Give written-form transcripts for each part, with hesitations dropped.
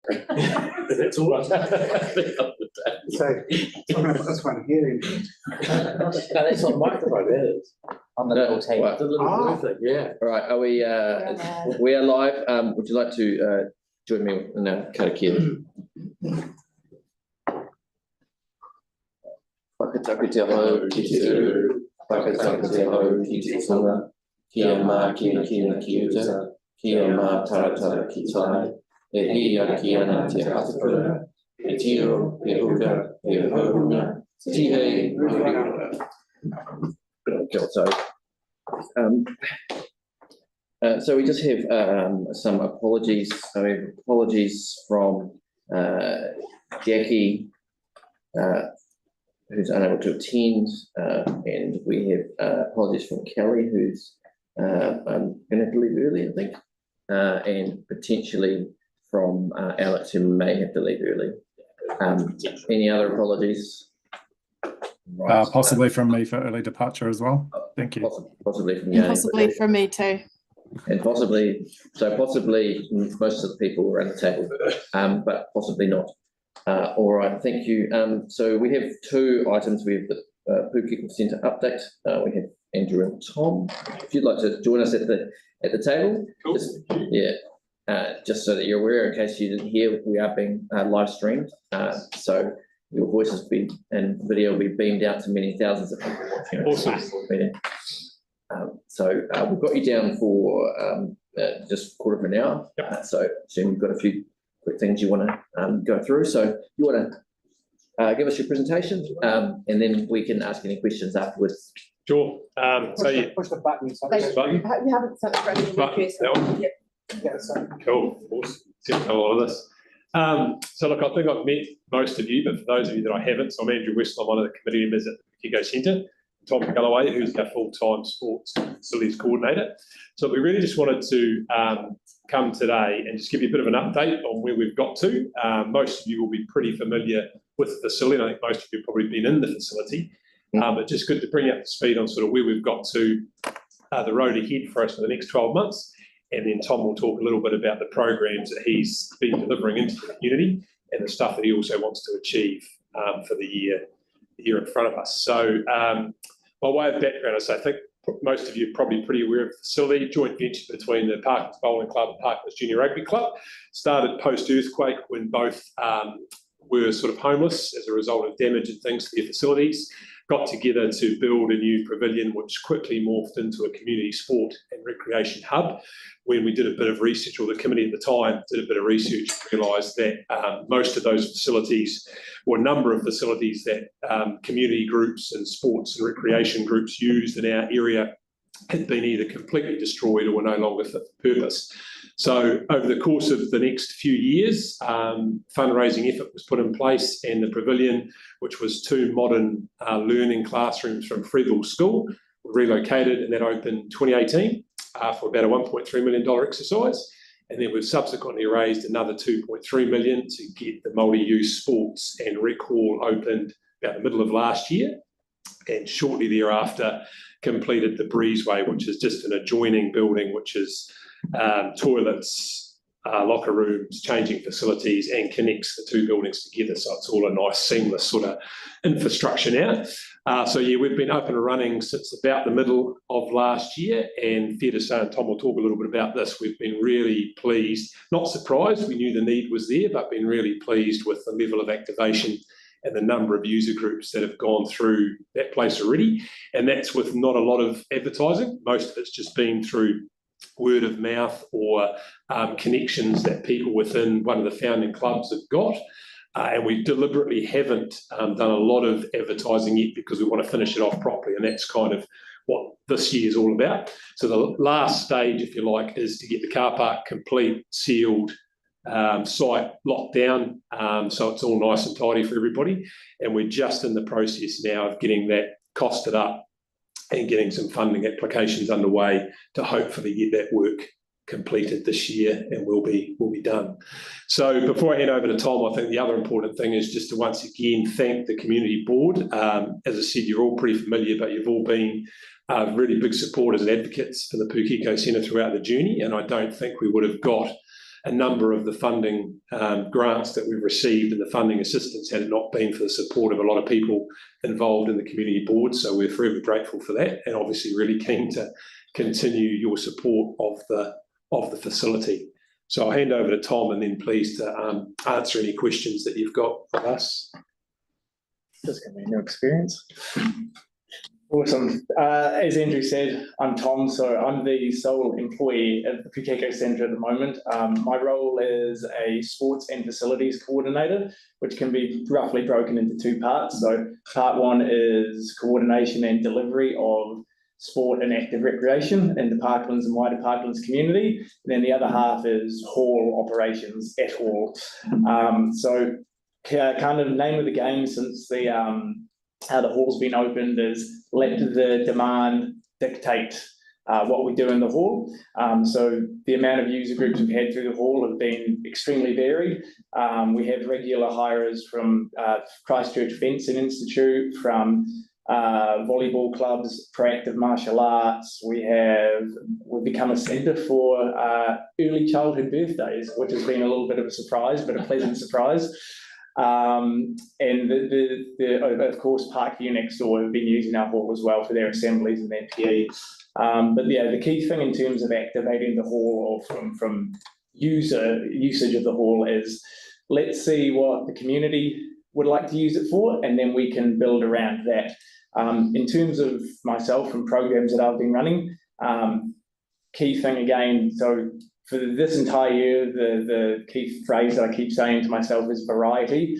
That's all right. So, I'm going to put this one here in. No, that's on the microphone, that is. On the little table. Right, the little blue thing, yeah. All right, are we, we are live. Would you like to join me in our karakia? Whakataka te aho ki te uru, whakataka te aho ki te tonga, kia mā kina ki uta, kia mā taratara ki tai, e hia ki ana te hatakura, e tiro, e huka, e hohunga, tihei, so we just have some apologies. So we have apologies from Jackie, who's unable to attend, and we have apologies from Kelly, who's going to have to leave early, I think, and potentially from Alex, who may have to leave early. Any other apologies? Right. Possibly from me for early departure as well. Thank you. Possibly from you. Possibly from me too. And possibly most of the people around the table, but possibly not. All right, thank you. So we have two items. We have the Pukeko Centre update. We have Andrew and Tom. If you'd like to join us at the table, Cool. Just so that you're aware, in case you didn't hear, we are being live streamed. So your voices and video will be beamed out to many thousands of people watching. Awesome. So we've got you down for just a quarter of an hour. Yep. So you've got a few quick things you want to go through. So you want to give us your presentation, and then we can ask any questions afterwards. Sure. Push the button. You haven't sent the request. Cool. Awesome. Sent a lot of this. So look, I think I've met most of you, but for those of you that I haven't, so I'm Andrew West. I'm one of the committee members at the Waitai Centre. Tom Galloway, who's our full-time sports facilities coordinator. So we really just wanted to come today and just give you a bit of an update on where we've got to. Most of you will be pretty familiar with the facility. I think most of you have probably been in the facility, but just good to bring you up to speed on sort of where we've got to, the road ahead for us for the next 12 months. And then Tom will talk a little bit about the programs that he's been delivering into the community and the stuff that he also wants to achieve for the year in front of us. So by way of background, I think most of you are probably pretty aware of the facility, joint venture between the Parklands Bowling Club and Parklands Junior Rugby Club. Started post-earthquake when both were sort of homeless as a result of damage and things to their facilities. Got together to build a new pavilion, which quickly morphed into a community sport and recreation hub. When we did a bit of research, or the committee at the time did a bit of research, realised that most of those facilities, or a number of facilities that community groups and sports and recreation groups used in our area, had been either completely destroyed or were no longer fit for purpose. So over the course of the next few years, fundraising effort was put in place, and the pavilion, which was two modern learning classrooms from Freeville School, were relocated, and that opened 2018 for about a $1.3 million exercise. And then we've subsequently raised another $2.3 million to get the multi-use sports and rec hall opened about the middle of last year. And shortly thereafter, completed the breezeway, which is just an adjoining building, which is toilets, locker rooms, changing facilities, and connects the two buildings together. So it's all a nice seamless sort of infrastructure now. So yeah, we've been up and running since about the middle of last year, and fair to say, and Tom will talk a little bit about this, we've been really pleased, not surprised, we knew the need was there, but been really pleased with the level of activation and the number of user groups that have gone through that place already. And that's with not a lot of advertising. Most of it's just been through word of mouth or connections that people within one of the founding clubs have got. And we deliberately haven't done a lot of advertising yet because we want to finish it off properly. And that's kind of what this year is all about. So the last stage, if you like, is to get the car park complete, sealed, site locked down, so it's all nice and tidy for everybody. And we're just in the process now of getting that costed up and getting some funding applications underway to hopefully get that work completed this year, and we'll be done. So before I hand over to Tom, I think the other important thing is just to once again thank the community board. As I said, you're all pretty familiar, but you've all been really big supporters and advocates for the Pukeko Centre throughout the journey, and I don't think we would have got a number of the funding grants that we've received and the funding assistance had it not been for the support of a lot of people involved in the community board. So we're forever grateful for that, and obviously really keen to continue your support of the facility. So I'll hand over to Tom, and then pleased to answer any questions that you've got of us. This is going to be a new experience. Awesome. As Andrew said, I'm Tom, so I'm the sole employee at the Pukeko Centre at the moment. My role is a sports and facilities coordinator, which can be roughly broken into two parts. So part one is coordination and delivery of sport and active recreation in the Parklands and wider Parklands community. And then the other half is hall operations at hall. So kind of name of the game since how the hall's been opened is let the demand dictate what we do in the hall. So the amount of user groups we've had through the hall have been extremely varied. We have regular hires from Christchurch Fencing Institute, from volleyball clubs, proactive martial arts. We've become a centre for early childhood birthdays, which has been a little bit of a surprise, but a pleasant surprise. And of course, Parkview next door have been using our hall as well for their assemblies and their PE. But yeah, the key thing in terms of activating the hall or from usage of the hall is, let's see what the community would like to use it for, and then we can build around that. In terms of myself and programs that I've been running, key thing again, so for this entire year, the key phrase that I keep saying to myself is variety.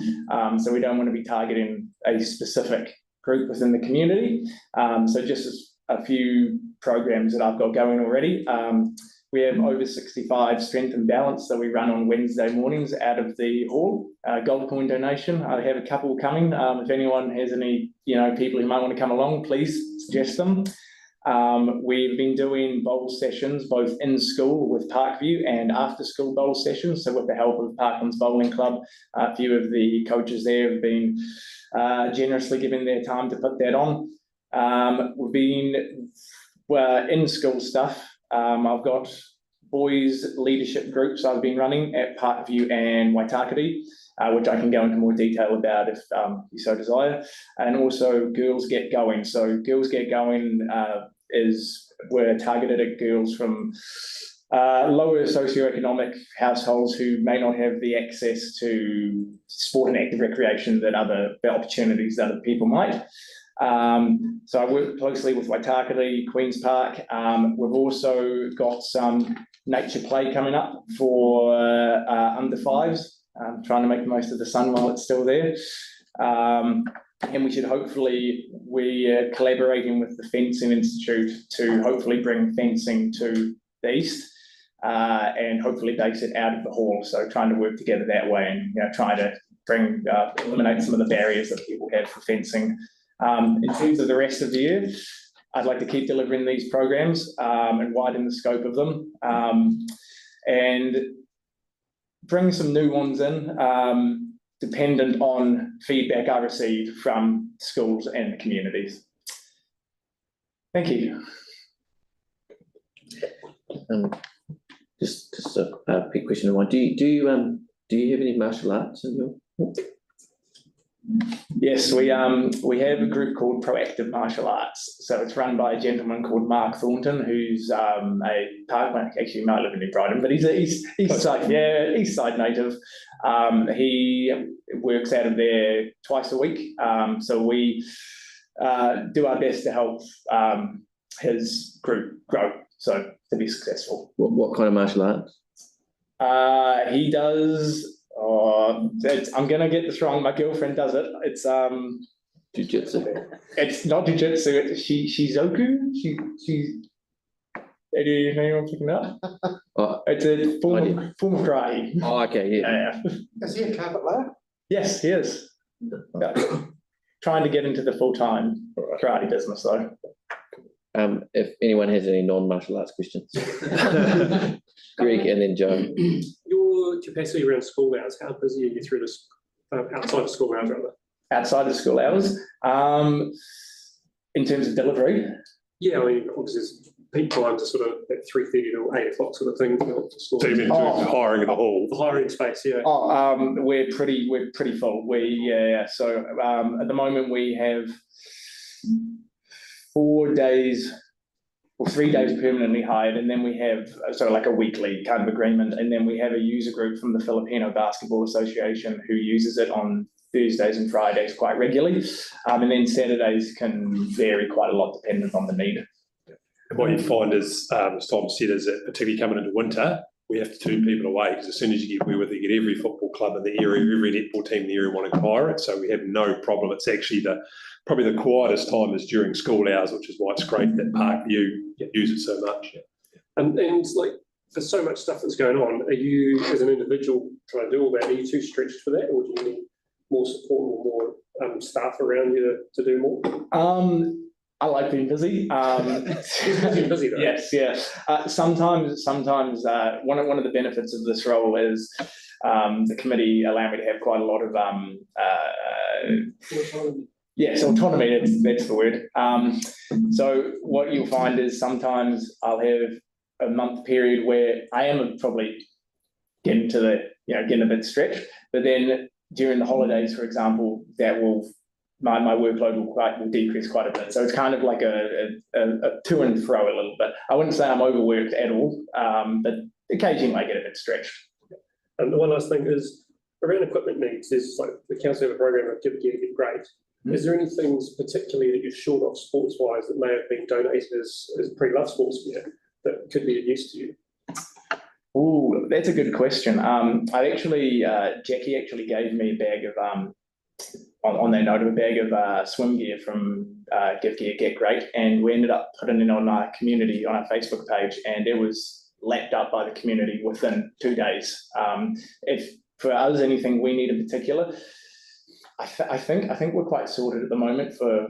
So we don't want to be targeting a specific group within the community. So just a few programs that I've got going already. We have over 65 strength and balance that we run on Wednesday mornings out of the hall. Gold coin donation. I have a couple coming. If anyone has any, people who might want to come along, please suggest them. We've been doing bowl sessions both in school with Parkview and after school bowl sessions. So with the help of Parklands Bowling Club, a few of the coaches there have been generously giving their time to put that on. We've been in school stuff. I've got boys leadership groups I've been running at Parkview and Waitai, which I can go into more detail about if you so desire. And also Girls Get Going. So Girls Get Going we're targeted at girls from lower socioeconomic households who may not have the access to sport and active recreation that the opportunities that other people might. So I work closely with Waitai, Queen's Park. We've also got some nature play coming up for under fives, trying to make the most of the sun while it's still there. And we're collaborating with the Fencing Institute to hopefully bring fencing to the east and hopefully base it out of the hall. So trying to work together that way and try to eliminate some of the barriers that people have for fencing. In terms of the rest of the year, I'd like to keep delivering these programs and widen the scope of them and bring some new ones in, dependent on feedback I receive from schools and the communities. Thank you. Just a quick question of mine. Do you have any martial arts in your? Yes, we have a group called Proactive Martial Arts. So it's run by a gentleman called Mark Thornton, who's actually might live in Brighton, but he's East Side native. He works out of there twice a week. So we do our best to help his group grow, so to be successful. What kind of martial arts? He does. I'm gonna get this wrong. My girlfriend does it. It's Jiu-jitsu. It's not jiu-jitsu. It's shizoku. Anyone picking up? It's a form of karate. Oh, okay, yeah. Is he a carpet layer? Yes, he is. Yeah. Trying to get into the full-time karate business though. If anyone has any non-martial arts questions, Greg and then Joe. Your capacity around school hours, how busy are you through this outside of school hours, rather? Outside of school hours, in terms of delivery. Yeah, I mean, obviously peak times are sort of at 3:30 to 8 o'clock sort of thing. For schools. So even Oh. hiring in the hall. Hiring space, yeah. Oh, we're pretty full. So at the moment we have 4 days or 3 days permanently hired, and then we have sort of like a weekly kind of agreement, and then we have a user group from the Filipino Basketball Association who uses it on Thursdays and Fridays quite regularly, and then Saturdays can vary quite a lot depending on the need. And what you find is, as Tom said, is that particularly coming into winter, we have to turn people away because as soon as you get where you get every football club in the area, every netball team in the area wanting to hire it, so we have no problem. It's actually probably the quietest time is during school hours, which is why it's great that Parkview use it so much. And it's like, there's so much stuff that's going on. Are you, as an individual, trying to do all that? Are you too stretched for that, or do you need more support or more staff around you to do more? I like being busy. Busy though. Yes, yes. Sometimes one of the benefits of this role is the committee allow me to have quite a lot of yes, autonomy. That's the word. So what you'll find is sometimes I'll have a month period where I am probably getting a bit stretched, but then during the holidays, for example, my workload will decrease quite a bit. So it's kind of like a to and fro a little bit. I wouldn't say I'm overworked at all, but occasionally I get a bit stretched. And the one last thing is around equipment needs. There's like the council have a program of Give, Great. Is there any things particularly that you're short of sports-wise that may have been donated as pre-love sports gear that could be of use to you? Oh, that's a good question. Jackie actually gave me a bag of on that note, a bag of swim gear from Give Gear Get Great, and we ended up putting it on our community, on our Facebook page, and it was lapped up by the community within 2 days. If for us anything we need in particular, I think we're quite sorted at the moment for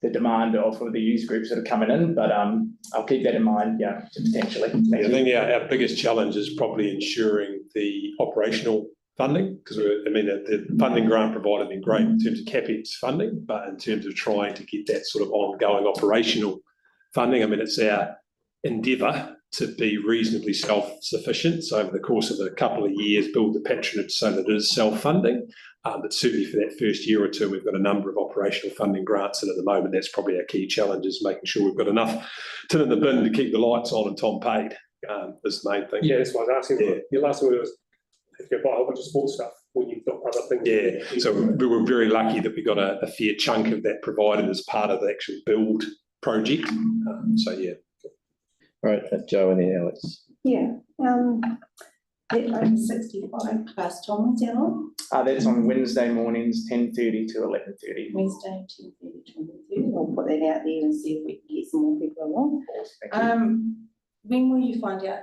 the demand or for the user groups that are coming in, but I'll keep that in mind, potentially. I think our biggest challenge is probably ensuring the operational funding, because the funding grant provided been great in terms of CapEx funding, but in terms of trying to get that sort of ongoing operational funding, it's our endeavour to be reasonably self-sufficient. So over the course of a couple of years, build the patronage so that it is self-funding. But certainly for that first year or two, we've got a number of operational funding grants, and at the moment, that's probably our key challenge, is making sure we've got enough tin in the bin to keep the lights on and Tom paid. Is the main thing. Yeah, that's what I was asking. Your last one was if you buy a whole bunch of sports stuff when you've got other things. Yeah, so we were very lucky that we got a fair chunk of that provided as part of the actual build project. All right, Joe and then Alex. Yeah, over 65 class, Tom, is that on? That's on Wednesday mornings, 10:30 to 11:30. Wednesday, 10:30 to 11:30. We'll put that out there and see if we can get some more people along. When will you find out,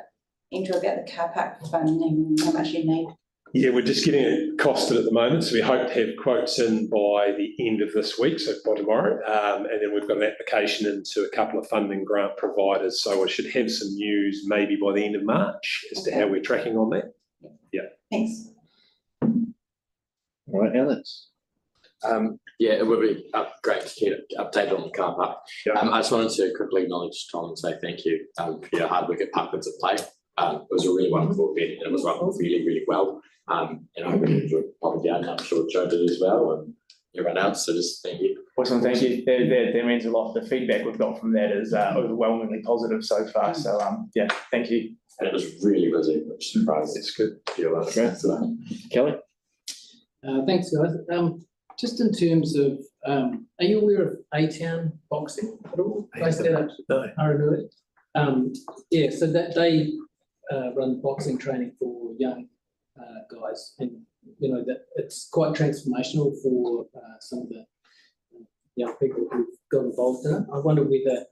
Andrew, about the car park funding and how much you need? Yeah, we're just getting it costed at the moment, so we hope to have quotes in by the end of this week, so by tomorrow, and then we've got an application into a couple of funding grant providers, so I should have some news maybe by the end of March as to how we're tracking on that. Yeah. Thanks. All right, Alex. It would be great to get updated on the car park. Yeah. I just wanted to quickly acknowledge Tom and say thank you for your hard work at Parklands at Play. It was a really wonderful event, and it was run really, really well. And I really enjoyed popping down. I'm sure Joe did as well, and everyone else. So just thank you. Awesome, thank you. That means a lot. The feedback we've got from that is overwhelmingly positive so far. So thank you. And it was really busy, which surprised It's good. Kelly? Thanks, guys. Just in terms of, are you aware of A-Town boxing at all? Based out of Aranoa? So that they run boxing training for young guys, and that it's quite transformational for some of the young people who've got involved in it. I wonder whether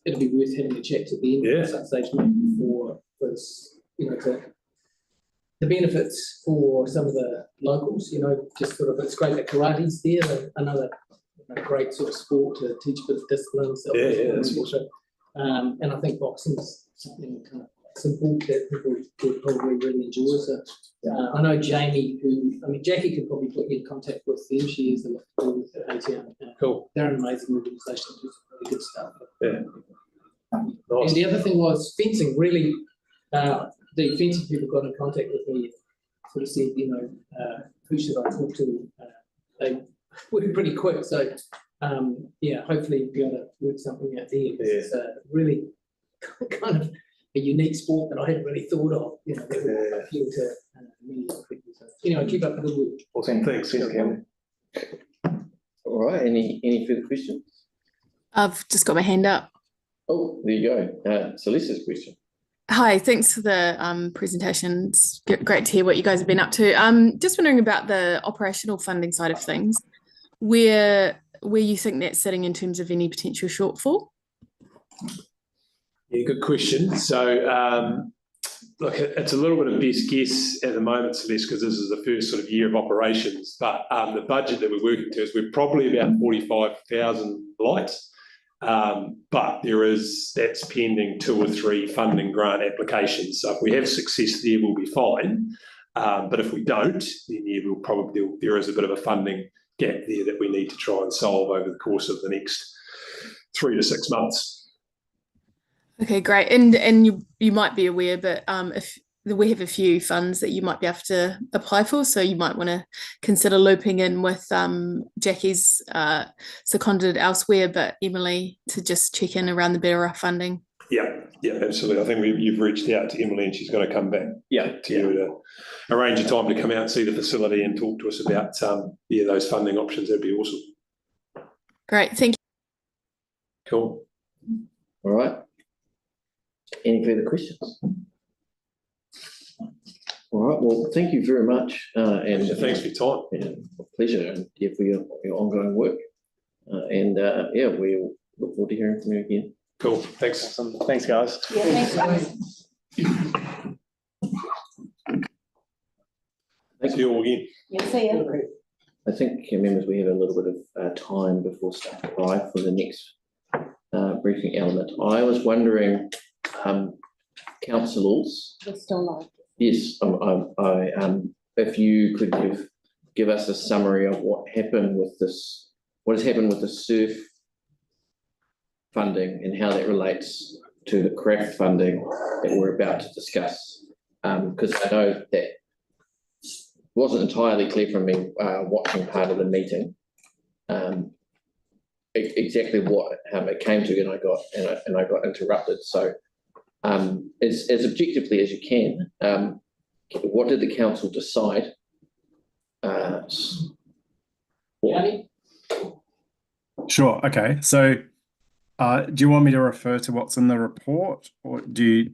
it'll be worth having a chat to them at some stage, maybe for this, the benefits for some of the locals. Just sort of, it's great that karate's there, another great sort of sport to teach a bit of discipline. That's awesome. And I think boxing's something kind of simple that people would probably really enjoy. So I know Jamie, Jackie could probably put you in contact with them. She is the with ATM. Cool. They're an amazing organisation. Really good stuff. Yeah. And the other thing was fencing, really, the fencing people got in contact with me, sort of said, who should I talk to? They were pretty quick, so hopefully be able to work something out there. It's really kind of a unique sport that I hadn't really thought of, that would appeal to many people. So anyway, keep up the good work. Awesome, thanks, Cameron. All right, any further questions? I've just got my hand up. Oh, there you go. Celeste's question. Hi, thanks for the presentation. It's great to hear what you guys have been up to. Just wondering about the operational funding side of things, where you think that's sitting in terms of any potential shortfall? Yeah, good question. So, look, it's a little bit of best guess at the moment, Celeste, because this is the first sort of year of operations. But the budget that we're working to is we're probably about 45,000 lights. But that's pending 2 or 3 funding grant applications. So if we have success there, we'll be fine. But if we don't, then there is a bit of a funding gap there that we need to try and solve over the course of the next 3 to 6 months. Okay, great. And you might be aware, but if we have a few funds that you might be able to apply for, so you might want to consider looping in with Jackie's seconded elsewhere, but Emily to just check in around the better funding. Yeah, absolutely. I think you've reached out to Emily and she's going to come back to you to arrange a time to come out and see the facility and talk to us about those funding options. That'd be awesome. Great, thank you. Cool. All right. Any further questions? All right, well, thank you very much. And thanks for your time. Pleasure, and for your ongoing work. We'll look forward to hearing from you again. Cool, thanks. Awesome. Thanks, guys. Yeah, thanks, guys. Thanks you all again. Yeah, see you. I think, members, we have a little bit of time before staff arrive for the next briefing element. I was wondering, councillors. We're still live. Yes, if you could give us a summary of what has happened with the surf funding and how that relates to the craft funding that we're about to discuss. Because I know that wasn't entirely clear from me watching part of the meeting. Exactly what it came to, and I got interrupted. So, as objectively as you can, what did the council decide? Sure. Okay. So, do you want me to refer to what's in the report, or do you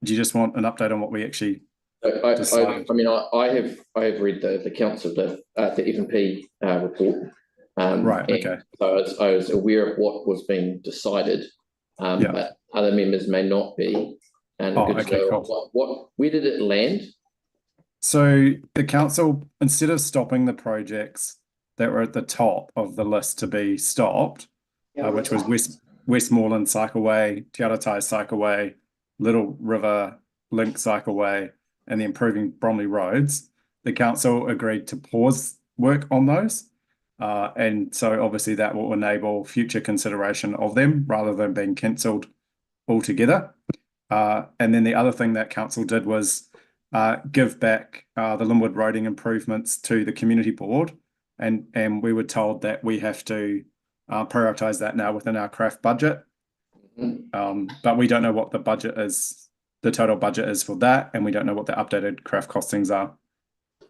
just want an update on what we actually decided? I have read the council the F&P report. Right. Okay. So I was aware of what was being decided, but other members may not be. And cool. Where did it land? So the council, instead of stopping the projects that were at the top of the list to be stopped, which was Westmoreland Cycleway, Te Aratai Cycleway, Little River Link Cycleway, and the improving Bromley roads, the council agreed to pause work on those. And so obviously that will enable future consideration of them rather than being cancelled altogether. And then the other thing that council did was give back the Linwood roading improvements to the community board. And we were told that we have to prioritise that now within our craft budget. But we don't know what the budget is, the total budget is for that. And we don't know what the updated craft costings are.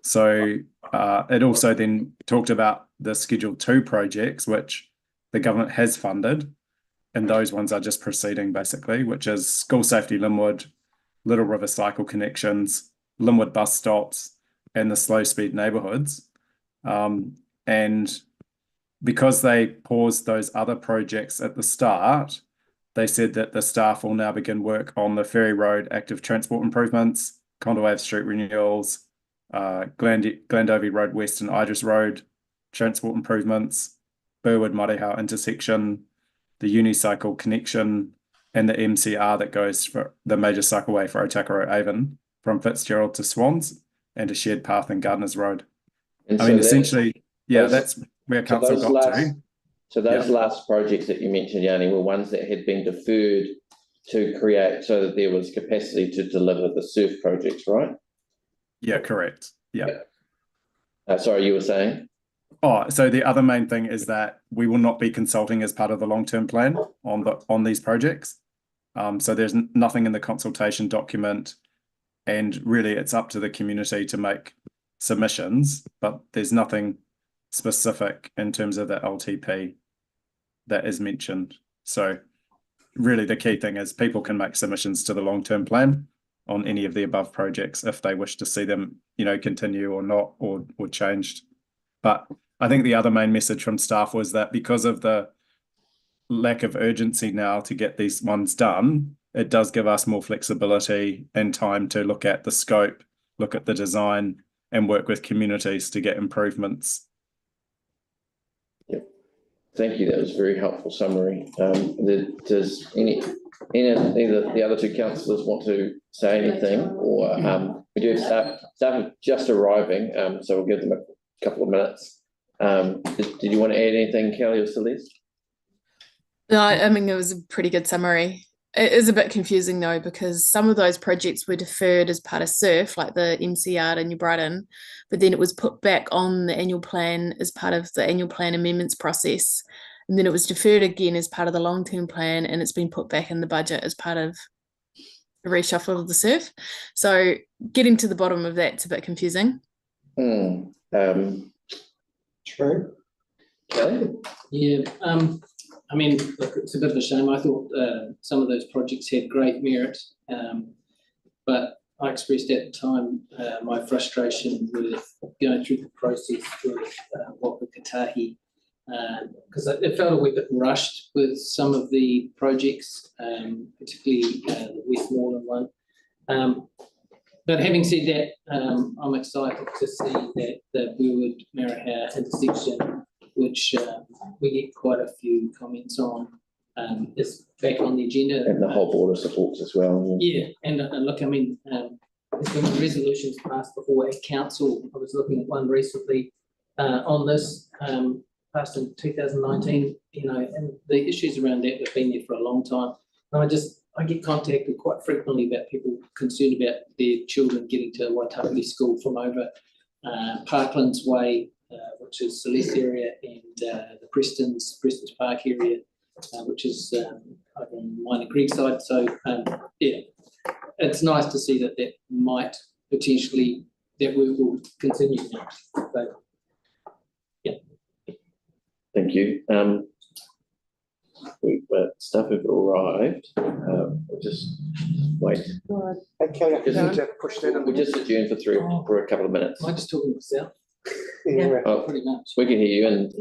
So it also then talked about the Schedule 2 projects, which the government has funded. And those ones are just proceeding, basically, which is School Safety Linwood, Little River Cycle Connections, Linwood bus stops, and the slow speed neighbourhoods. And because they paused those other projects at the start, they said that the staff will now begin work on the Ferry Road active transport improvements, Condawave Street renewals, Glandovey Road West and Idris Road transport improvements, Burwood Marihau intersection, the Unicycle connection, and the MCR that goes for the major cycleway for Otakaro Avon from Fitzgerald to Swans, and a shared path in Gardner's Road. And essentially, that's where council got to. So those last projects that you mentioned, Yanni, were ones that had been deferred to create so that there was capacity to deliver the surf projects, right? Yeah, correct. Yeah. Sorry, you were saying? Oh, so the other main thing is that we will not be consulting as part of the long-term plan on these projects. So there's nothing in the consultation document, and really it's up to the community to make submissions, but there's nothing specific in terms of the LTP that is mentioned. So really the key thing is people can make submissions to the long-term plan on any of the above projects if they wish to see them, continue or not, or changed. But I think the other main message from staff was that because of the lack of urgency now to get these ones done, it does give us more flexibility and time to look at the scope, look at the design, and work with communities to get improvements. Yep. Thank you. That was a very helpful summary. Does any of the other two councillors want to say anything? Or we do have staff just arriving, so we'll give them a couple of minutes. Did you want to add anything, Kelly or Celeste? No, I mean, it was a pretty good summary. It is a bit confusing though, because some of those projects were deferred as part of SURF, like the MCR in New Brighton, but then it was put back on the annual plan as part of the annual plan amendments process. And then it was deferred again as part of the long-term plan, and it's been put back in the budget as part of the reshuffle of the SURF. So getting to the bottom of that's a bit confusing. True. Kelly? Yeah, I mean, look, it's a bit of a shame. I thought some of those projects had great merit, but I expressed at the time my frustration with going through the process with Waka Katahi, because it felt a wee bit rushed with some of the projects, particularly the Westmoreland one. But having said that, I'm excited to see that the Burwood-Marahau intersection, which we get quite a few comments on, is back on the agenda. And the whole board supports as well. Yeah, and look, I mean, there's been resolutions passed before at council. I was looking at one recently on this, passed in 2019, and the issues around that have been there for a long time. And I get contacted quite frequently about people concerned about their children getting to Waitai School from over Parklands Way, which is Celeste area, and the Preston's Park area, which is over on Minor Creek side. So yeah, it's nice to see that might potentially, that we will continue now. But yeah. Thank you. Staff have arrived. We'll just wait. Hey, Kelly, I think you need to push that. We'll just adjourn for a couple of minutes. Am I just talking to myself? Yeah. Oh, Pretty much. we can hear you, and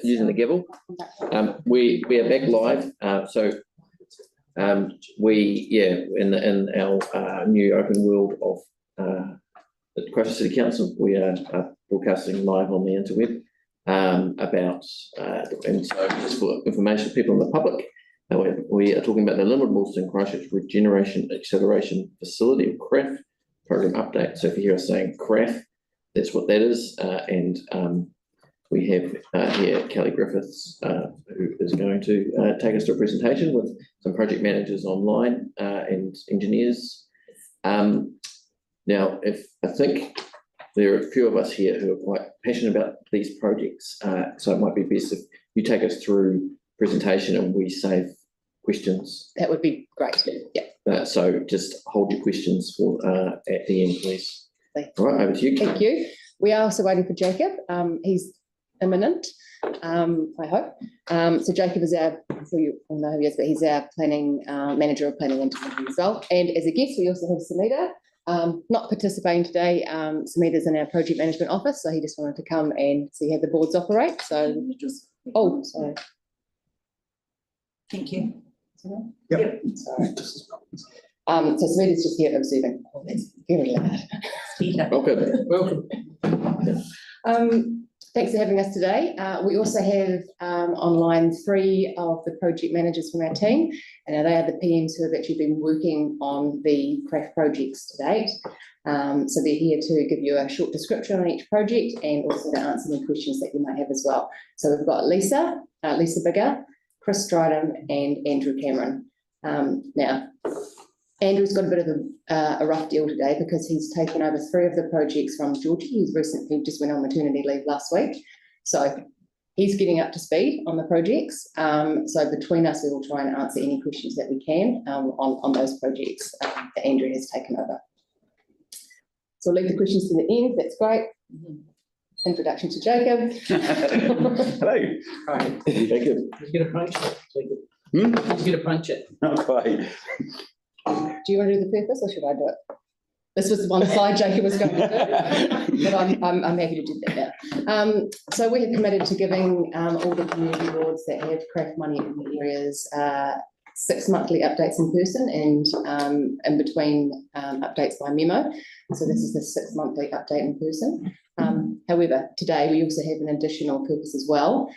using the gavel. We are back live, in our new open world of the Christchurch City Council, we are broadcasting live on the interweb and so just for information, people in the public, we are talking about the Linwood Woolston Christchurch Regeneration Acceleration Facility, or CRAF, program update. So if you hear us saying CRAF, that's what that is, and we have here Kelly Griffiths, who is going to take us to a presentation with some project managers online and engineers. Now, I think there are a few of us here who are quite passionate about these projects, so it might be best if you take us through presentation and we save questions. That would be great. Yeah. So just hold your questions for at the end, please. All right, over to you. Thank you. We are also waiting for Jacob. He's imminent, I hope. So Jacob is our, so you all know who he is, but he's our planning manager of planning and development as well. And as a guest, we also have Samita. Not participating today. Samita's in our project management office, so he just wanted to come and see how the boards operate. So, sorry. Thank you. Yep. Sorry. So Samita's just here observing. Oh, that's very loud. Welcome. Thanks for having us today. We also have online 3 of the project managers from our team, and they are the PMs who have actually been working on the CRAF projects to date. So they're here to give you a short description on each project and also to answer any questions that you might have as well. So we've got Lisa Bigger, Chris Stridham, and Andrew Cameron. Now, Andrew's got a bit of a rough deal today because he's taken over 3 of the projects from Georgie, who's recently just went on maternity leave last week. So he's getting up to speed on the projects. So between us, we will try and answer any questions that we can on those projects that Andrew has taken over. So we'll leave the questions to the end. That's great. Introduction to Jacob. Hello. Hi. Thank you. You get a punch it, Jacob. You get a punch it. Not quite. Do you want to do the purpose or should I do it? This was the one slide Jacob was going to do, but I'm happy to do that now. So we have committed to giving all the community boards that have CRAF money in the areas 6 monthly updates in person and in between updates by memo. So this is the 6 monthly update in person. However, today we also have an additional purpose as well.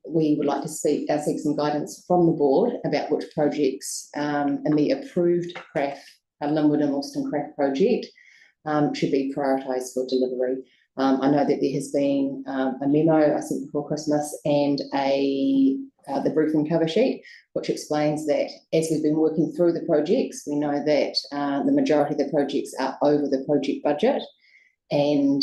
We would like to seek some guidance from the board about which projects in the approved CRAF, Linwood and Woolston CRAF project should be prioritised for delivery. I know that there has been a memo I sent before Christmas and the briefing cover sheet, which explains that as we've been working through the projects, we know that the majority of the projects are over the project budget. And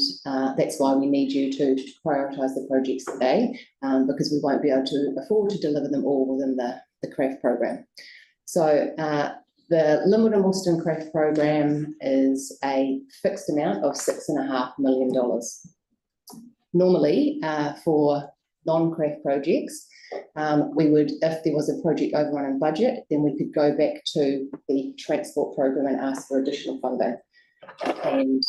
that's why we need you to prioritise the projects today because we won't be able to afford to deliver them all within the CRAF program. So the Linwood and Woolston CRAF program is a fixed amount of $6.5 million. Normally, for non-CRAF projects, we would, if there was a project overrun in budget, then we could go back to the transport program and ask for additional funding. And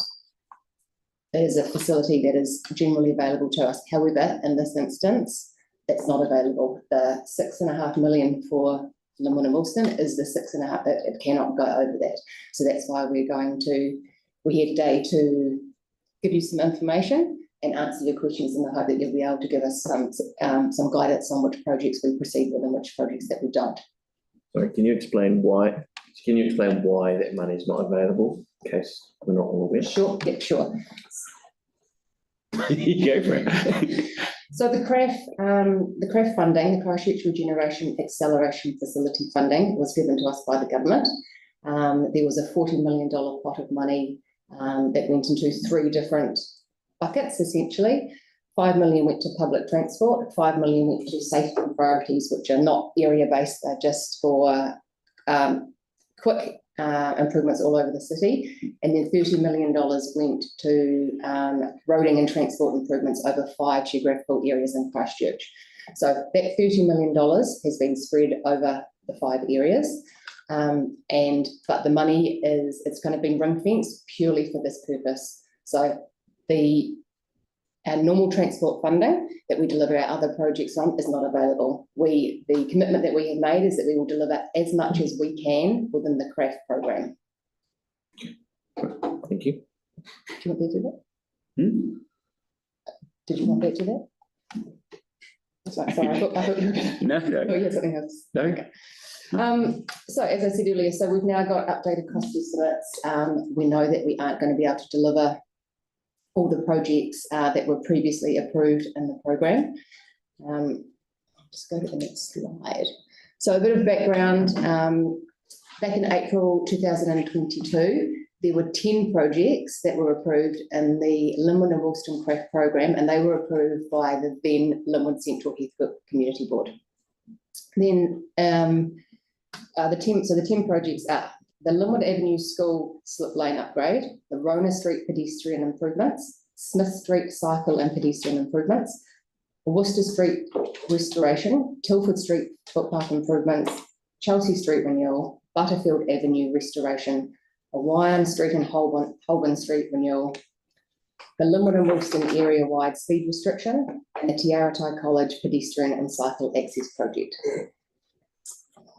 it is a facility that is generally available to us. However, in this instance, that's not available. The $6.5 million for Linwood and Woolston is the 6.5. It cannot go over that. So that's why we're here today to give you some information and answer your questions in the hope that you'll be able to give us some guidance on which projects we proceed with and which projects that we don't. Sorry, can you explain why that money is not available in case we're not all aware? Sure, yeah, sure. You go for it. So the CRAF funding, the Christchurch Regeneration Acceleration Facility funding, was given to us by the government. There was a $40 million pot of money that went into 3 different buckets, essentially. $5 million went to public transport, $5 million went to safety priorities, which are not area-based, they're just for quick improvements all over the city, and then $30 million went to roading and transport improvements over 5 geographical areas in Christchurch. So that $30 million has been spread over the 5 areas, but the money it's kind of been ring-fenced purely for this purpose. So the our normal transport funding that we deliver our other projects on is not available. The commitment that we have made is that we will deliver as much as we can within the CRAF program. Thank you. Do you want me to do that? Did you want me to do that? Sorry, I thought you were going to. No, Oh, yeah, something else. no. Okay. So as I said earlier, so we've now got updated cost estimates. We know that we aren't going to be able to deliver all the projects that were previously approved in the program. I'll just go to the next slide. So a bit of background. Back in April 2022, there were 10 projects that were approved in the Linwood and Woolston CRAF program, and they were approved by the then Linwood Central Heathcote Community Board. Then the 10 projects are the Linwood Avenue School slip lane upgrade, the Rona Street pedestrian improvements, Smith Street cycle and pedestrian improvements, Worcester Street restoration, Tilford Street footpath improvements, Chelsea Street renewal, Butterfield Avenue restoration, a Wyam Street and Holborn Street renewal, the Linwood and Woolston area-wide speed restriction, and the Waitai College pedestrian and cycle access project.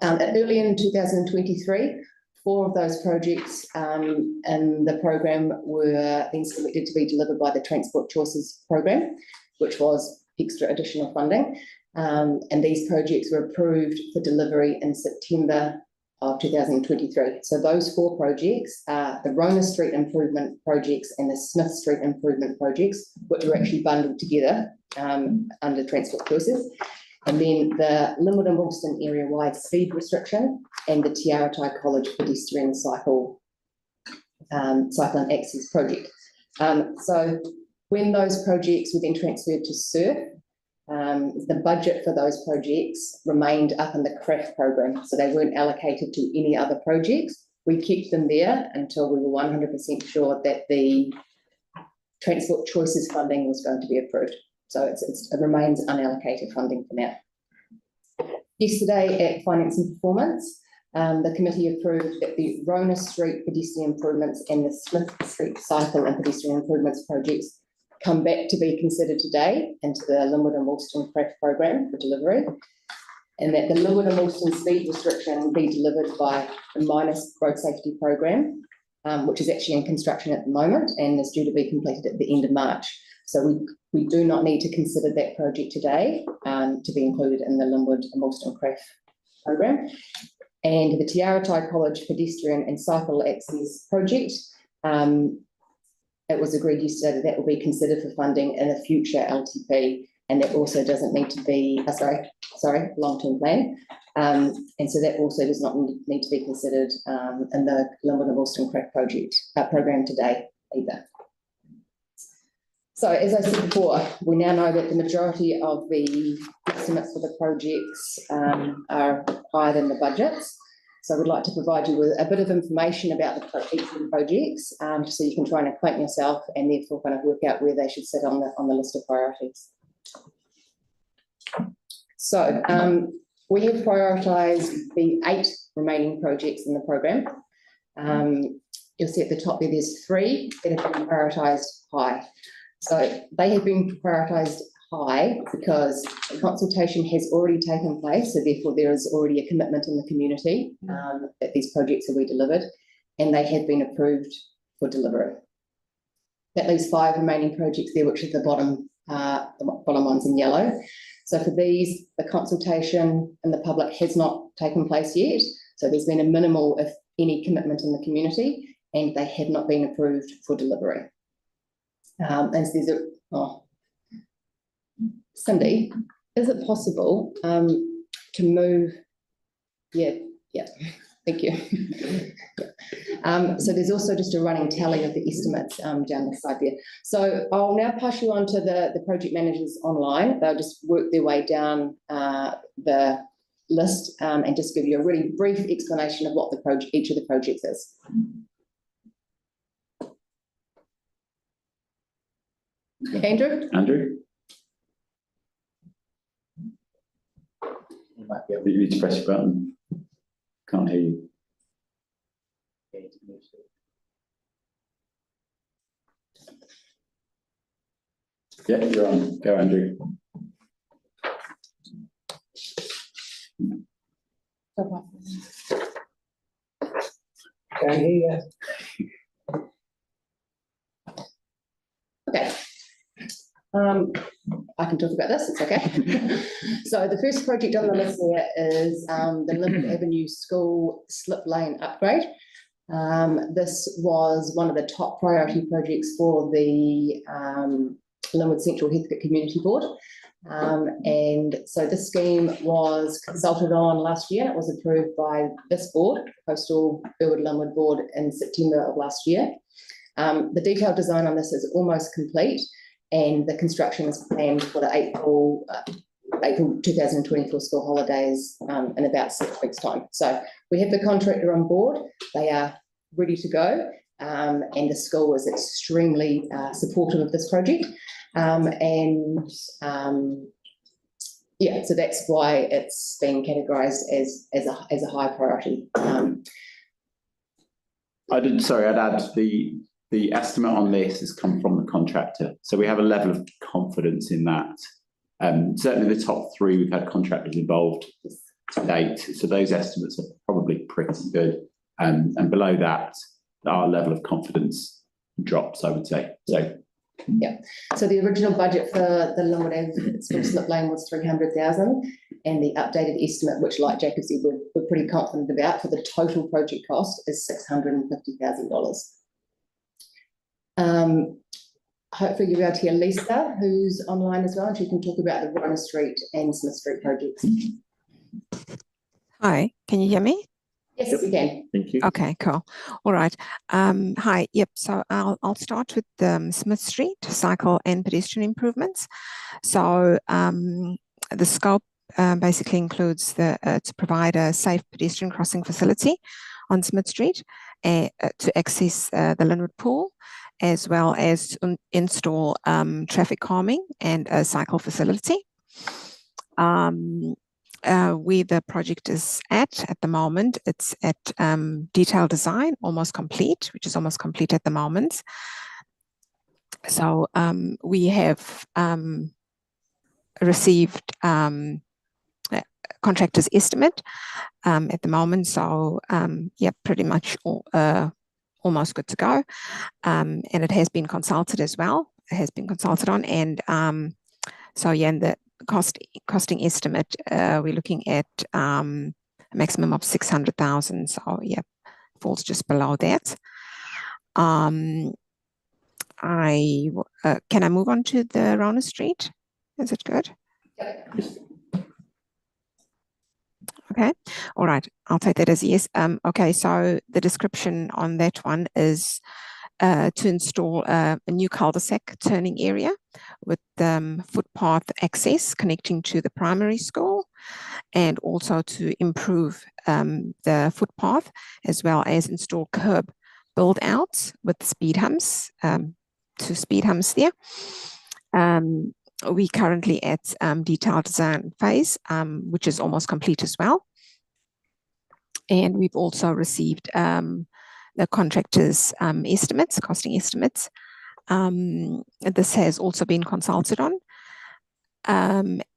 Early in 2023, 4 of those projects in the program were then selected to be delivered by the Transport Choices program, which was extra additional funding. And these projects were approved for delivery in September of 2023. So those 4 projects are the Rona Street improvement projects and the Smith Street improvement projects, which were actually bundled together under Transport Choices. And then the Linwood and Woolston area-wide speed restriction and the Waitai College pedestrian cycle and access project. So when those projects were then transferred to SURF, the budget for those projects remained up in the CRAF program, so they weren't allocated to any other projects. We kept them there until we were 100% sure that the Transport Choices funding was going to be approved. So it remains unallocated funding for now. Yesterday at Finance and Performance, the committee approved that the Rona Street pedestrian improvements and the Smith Street cycle and pedestrian improvements projects come back to be considered today into the Linwood and Woolston CRAF program for delivery, and that the Linwood and Woolston speed restriction will be delivered by the Minus Road Safety program, which is actually in construction at the moment and is due to be completed at the end of March. So we do not need to consider that project today to be included in the Linwood and Woolston CRAF program. And the Waitai College pedestrian and cycle access project, it was agreed yesterday that will be considered for funding in a future LTP, and that also doesn't need to be, long-term plan. And so that also does not need to be considered in the Linwood and Woolston CRAF project program today either. So as I said before, we now know that the majority of the estimates for the projects are higher than the budgets. So I would like to provide you with a bit of information about each of the projects, so you can try and acquaint yourself and therefore kind of work out where they should sit on the list of priorities. So we have prioritised the 8 remaining projects in the programme. You'll see at the top there's 3 that have been prioritised high. So they have been prioritised high because the consultation has already taken place, so therefore there is already a commitment in the community that these projects will be delivered, and they have been approved for delivery. That leaves 5 remaining projects there, which are the bottom ones in yellow. So for these, the consultation in the public has not taken place yet, so there's been a minimal, if any, commitment in the community, and they have not been approved for delivery. And so there's Cindy, is it possible to move? Yeah, thank you. So there's also just a running tally of the estimates down the side there. So I'll now pass you on to the project managers online. They'll just work their way down the list and just give you a really brief explanation of what each of the projects is. Andrew? You might be able to press your button. Can't hear you. Yeah, you're on. Go, Andrew. Can hear Okay. I can talk about this, it's okay. So the first project on the list here is the Linwood Avenue School slip lane upgrade. This was one of the top priority projects for the Linwood Central Heathcote Community Board. And so this scheme was consulted on last year. It was approved by this board, Coastal-Burwood-Linwood board, in September of last year. The detailed design on this is almost complete, and the construction is planned for the April 2024 school holidays in about 6 weeks' time. So we have the contractor on board. They are ready to go, and the school is extremely supportive of this project. Yeah, so that's why it's being categorised as a high priority. I'd add the estimate on this has come from the contractor, so we have a level of confidence in that. Certainly the top three, we've had contractors involved to date, so those estimates are probably pretty good. And below that, our level of confidence drops, I would say. So yeah, so the original budget for the Linwood Avenue School slip lane was 300,000, and the updated estimate, which, like Jacob said, we're pretty confident about, for the total project cost is $650,000. Hopefully you'll be able to hear Lisa, who's online as well, and she can talk about the Rona Street and Smith Street projects. Hi, can you hear me? Yes, we can. thank you. Okay, cool. All right. Hi. Yep. So I'll start with Smith Street cycle and pedestrian improvements. So the scope basically includes to provide a safe pedestrian crossing facility on Smith Street to access the Linwood Pool, as well as install traffic calming and a cycle facility. Where the project is at the moment, it's at detailed design, almost complete, which is almost complete at the moment. So we have received contractor's estimate at the moment. So yeah, pretty much almost good to go. And it has been consulted as well. It has been consulted on, and so yeah, and the costing estimate, we're looking at a maximum of 600,000. So yeah, falls just below that. Can I move on to the Rona Street? Is it good? Okay, all right, I'll take that as yes. Okay, so the description on that one is to install a new cul-de-sac turning area with footpath access connecting to the primary school, and also to improve the footpath, as well as install curb build outs with speed humps, 2 speed humps there. We currently at detailed design phase, which is almost complete as well. And we've also received the contractor's estimates, costing estimates. This has also been consulted on.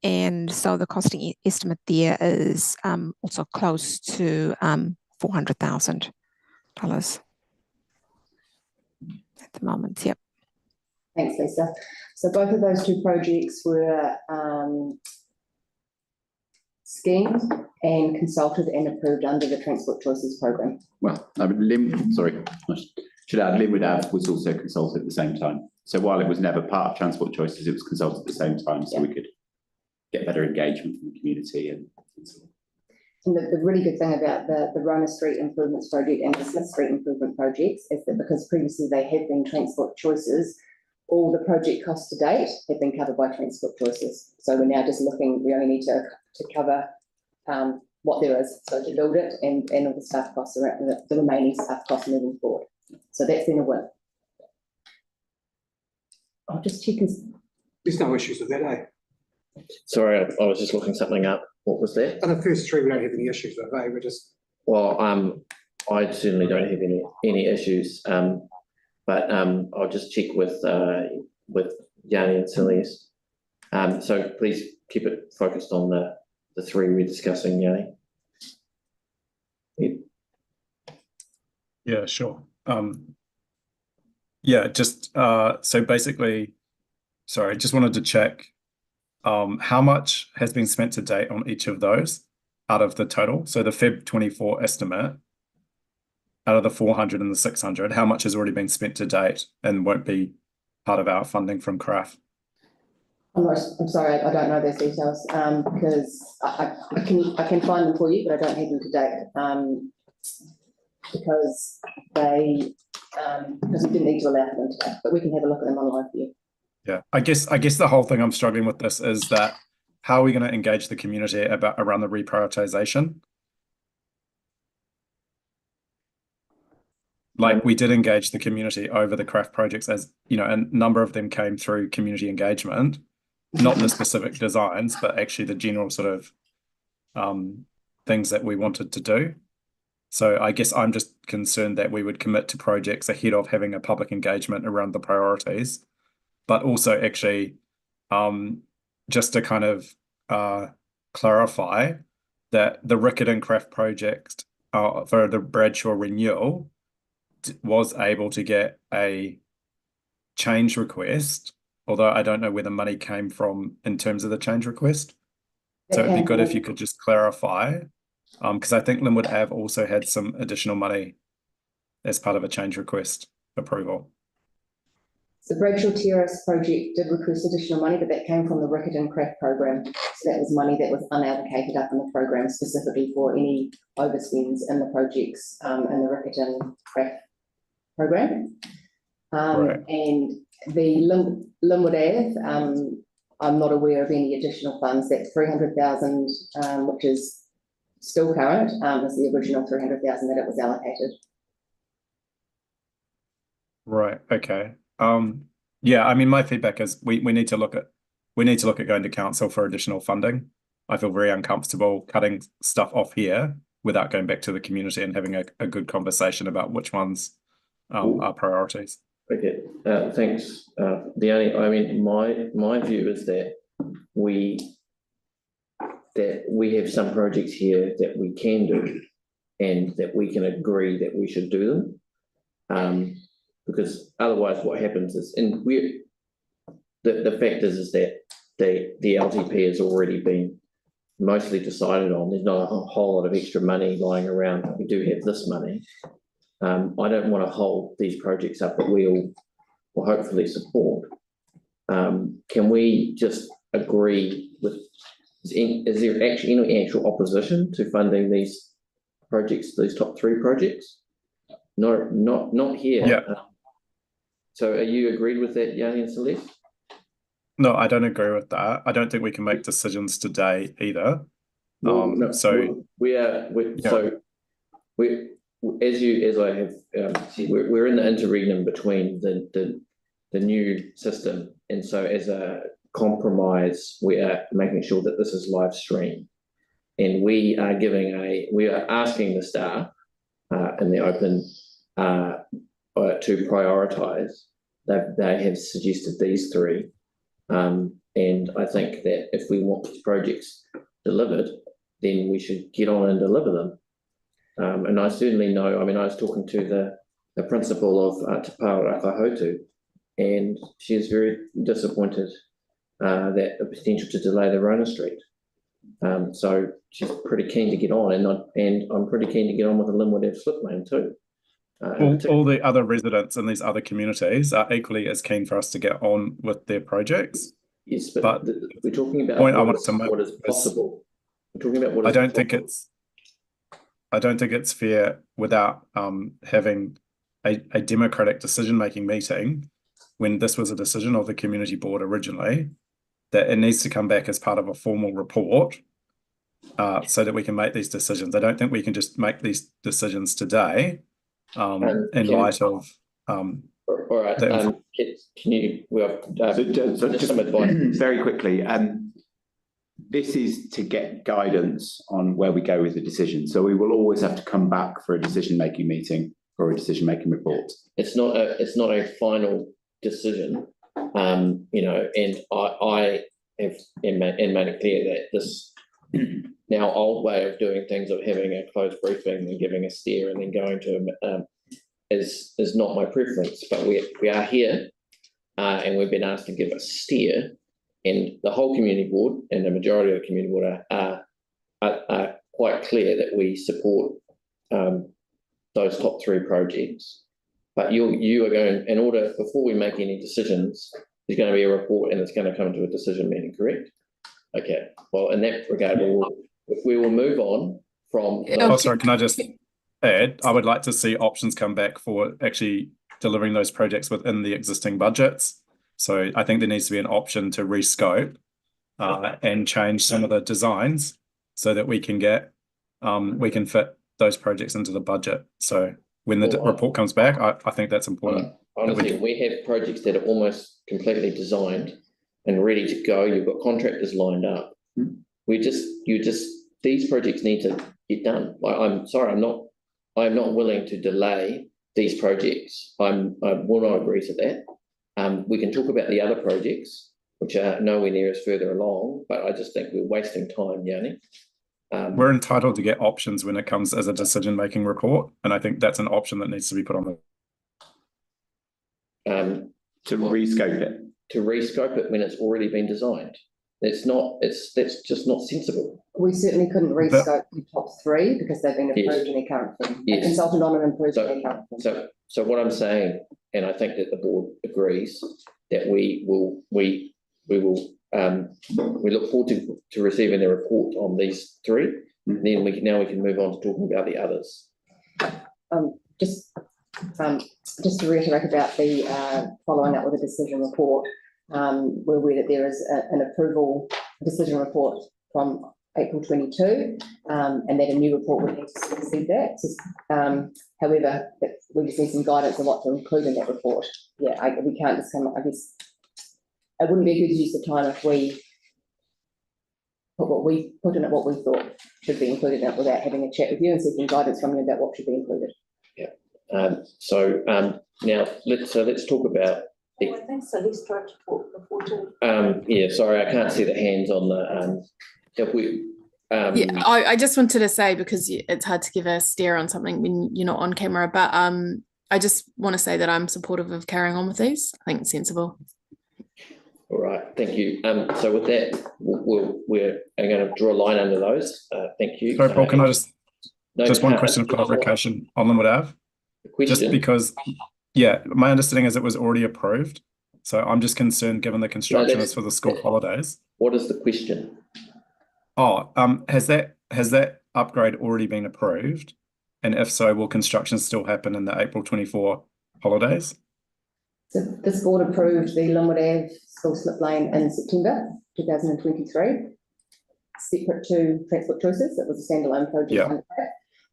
And so the costing estimate there is also close to $400,000 at the moment. Yep. Thanks, Lisa. So both of those 2 projects were schemed and consulted and approved under the Transport Choices program. Well, I should add, Linwood Ave was also consulted at the same time. So while it was never part of Transport Choices, it was consulted at the same time, so we could get better engagement from the community. And the really good thing about the Rona Street Improvements project and the Smith Street Improvement projects is that because previously they have been Transport Choices, all the project costs to date have been covered by Transport Choices. So we're now just looking, we only need to cover what there is, so to build it and all the staff costs around the remaining staff costs moving forward. So that's been a win. I'll just check. There's no issues with that, eh? Sorry, I was just looking something up. What was that? On the first 3, we don't have any issues with, eh? We're just. Well, I certainly don't have any issues. But I'll just check with Yanni and Celeste. So please keep it focused on the three we're discussing, Yanni. Yeah, sure. Yeah, just so basically, sorry, just wanted to check how much has been spent to date on each of those out of the total. So the Feb 24 estimate, out of the 400 and the 600, how much has already been spent to date and won't be part of our funding from CRAF? I'm sorry, I don't know those details, because I can find them for you, but I don't have them to date. Because we didn't need to allow them today, but we can have a look at them online for you. Yeah, I guess the whole thing I'm struggling with this is that how are we going to engage the community around the reprioritization? Like we did engage the community over the CRAF projects, as you know, a number of them came through community engagement, not the specific designs, but actually the general sort of things that we wanted to do. So I guess I'm just concerned that we would commit to projects ahead of having a public engagement around the priorities, but also actually just to kind of clarify that the Rickett and CRAF project for the Bradshaw renewal was able to get a change request, although I don't know where the money came from in terms of the change request. So it'd be good if you could just clarify, because I think Linwood Ave also had some additional money as part of a change request approval. The Bradshaw Terrace project did request additional money, but that came from the Rickett and CRAF program. So that was money that was unallocated up in the program specifically for any overspends in the projects in the Rickett and CRAF program. Right. And the Linwood Ave, I'm not aware of any additional funds. That 300,000, which is still current, is the original 300,000 that it was allocated. Right. Okay. Yeah, I mean, my feedback is we need to look at going to council for additional funding. I feel very uncomfortable cutting stuff off here without going back to the community and having a good conversation about which ones are priorities. Okay, thanks. My view is that we have some projects here that we can do and that we can agree that we should do them. Because otherwise what happens is, and the fact is that the LTP has already been mostly decided on. There's not a whole lot of extra money lying around. We do have this money. I don't want to hold these projects up that we all will hopefully support. Can we just agree with, is there actually any actual opposition to funding these projects, these top three projects? No, not here. Yeah. So are you agreed with that, Yanni and Celeste? No, I don't agree with that. I don't think we can make decisions today either. No, so we're in the interregnum between the new system, and so as a compromise, we are making sure that this is live streamed, and we are asking the staff in the open to prioritise. They have suggested these three, and I think that if we want these projects delivered, then we should get on and deliver them. And I certainly know, I mean, I was talking to the principal of Te Pāora Whakahotu, and she is very disappointed that the potential to delay the Rona Street. So she's pretty keen to get on, and I'm pretty keen to get on with the Linwood Ave slip lane too. All the other residents in these other communities are equally as keen for us to get on with their projects. Yes, but we're talking about what is possible. We're talking about what is I don't think it's fair without having a democratic decision-making meeting when this was a decision of the community board originally, that it needs to come back as part of a formal report so that we can make these decisions. I don't think we can just make these decisions today in light of all right. Can you just some advice very quickly? This is to get guidance on where we go with the decision. So we will always have to come back for a decision-making meeting or a decision-making report. It's not a final decision. You know, and I have made it clear that this now old way of doing things, of having a closed briefing and giving a steer and then going to is not my preference. But we are here, and we've been asked to give a steer, and the whole community board and the majority of the community board are quite clear that we support those top 3 projects. But you are going, in order, before we make any decisions, there's going to be a report and it's going to come to a decision meeting, correct? Okay, well, in that regard, we will move on from. Oh, sorry, can I just add? I would like to see options come back for actually delivering those projects within the existing budgets. So I think there needs to be an option to rescope and change some of the designs so that we can fit those projects into the budget. So when the report comes back, I think that's important. Honestly, we have projects that are almost completely designed and ready to go. You've got contractors lined up. These projects need to get done. I'm sorry, I'm not willing to delay these projects. I will not agree to that. We can talk about the other projects, which are nowhere near as further along, but I just think we're wasting time, Yanni. We're entitled to get options when it comes as a decision-making report, and I think that's an option that needs to be put on the. To rescope it. To rescope it when it's already been designed. That's just not sensible. We certainly couldn't rescope the top 3 because they've been approved in their current form. A consultant on them approved in their current form. So what I'm saying, and I think that the board agrees, that we look forward to receiving the report on these 3. And then we can move on to talking about the others. Just to reiterate about the following up with a decision report, we're aware that there is an approval decision report from April 22, and that a new report would need to supersede that. However, we just need some guidance on what to include in that report. Yeah, we can't just come up, I guess, it wouldn't be a good use of time if we put in what we thought should be included in it without having a chat with you and seeking guidance from you about what should be included. Now let's talk about. I think so. Let's try to talk before too. Yeah, sorry, I can't see the hands on the. If we. I just wanted to say, because it's hard to give a steer on something when you're not on camera, but I just want to say that I'm supportive of carrying on with these. I think it's sensible. All right, thank you. So with that, we're going to draw a line under those. Thank you. Sorry, Paul, can I just one question of clarification on Linwood Ave? Just because, my understanding is it was already approved. So I'm just concerned, given the construction is for the school holidays. What is the question? Oh, has that upgrade already been approved? And if so, will construction still happen in the April 24 holidays? So this board approved the Linwood Ave school slip lane in September 2023, separate to Transport Choices. It was a standalone project.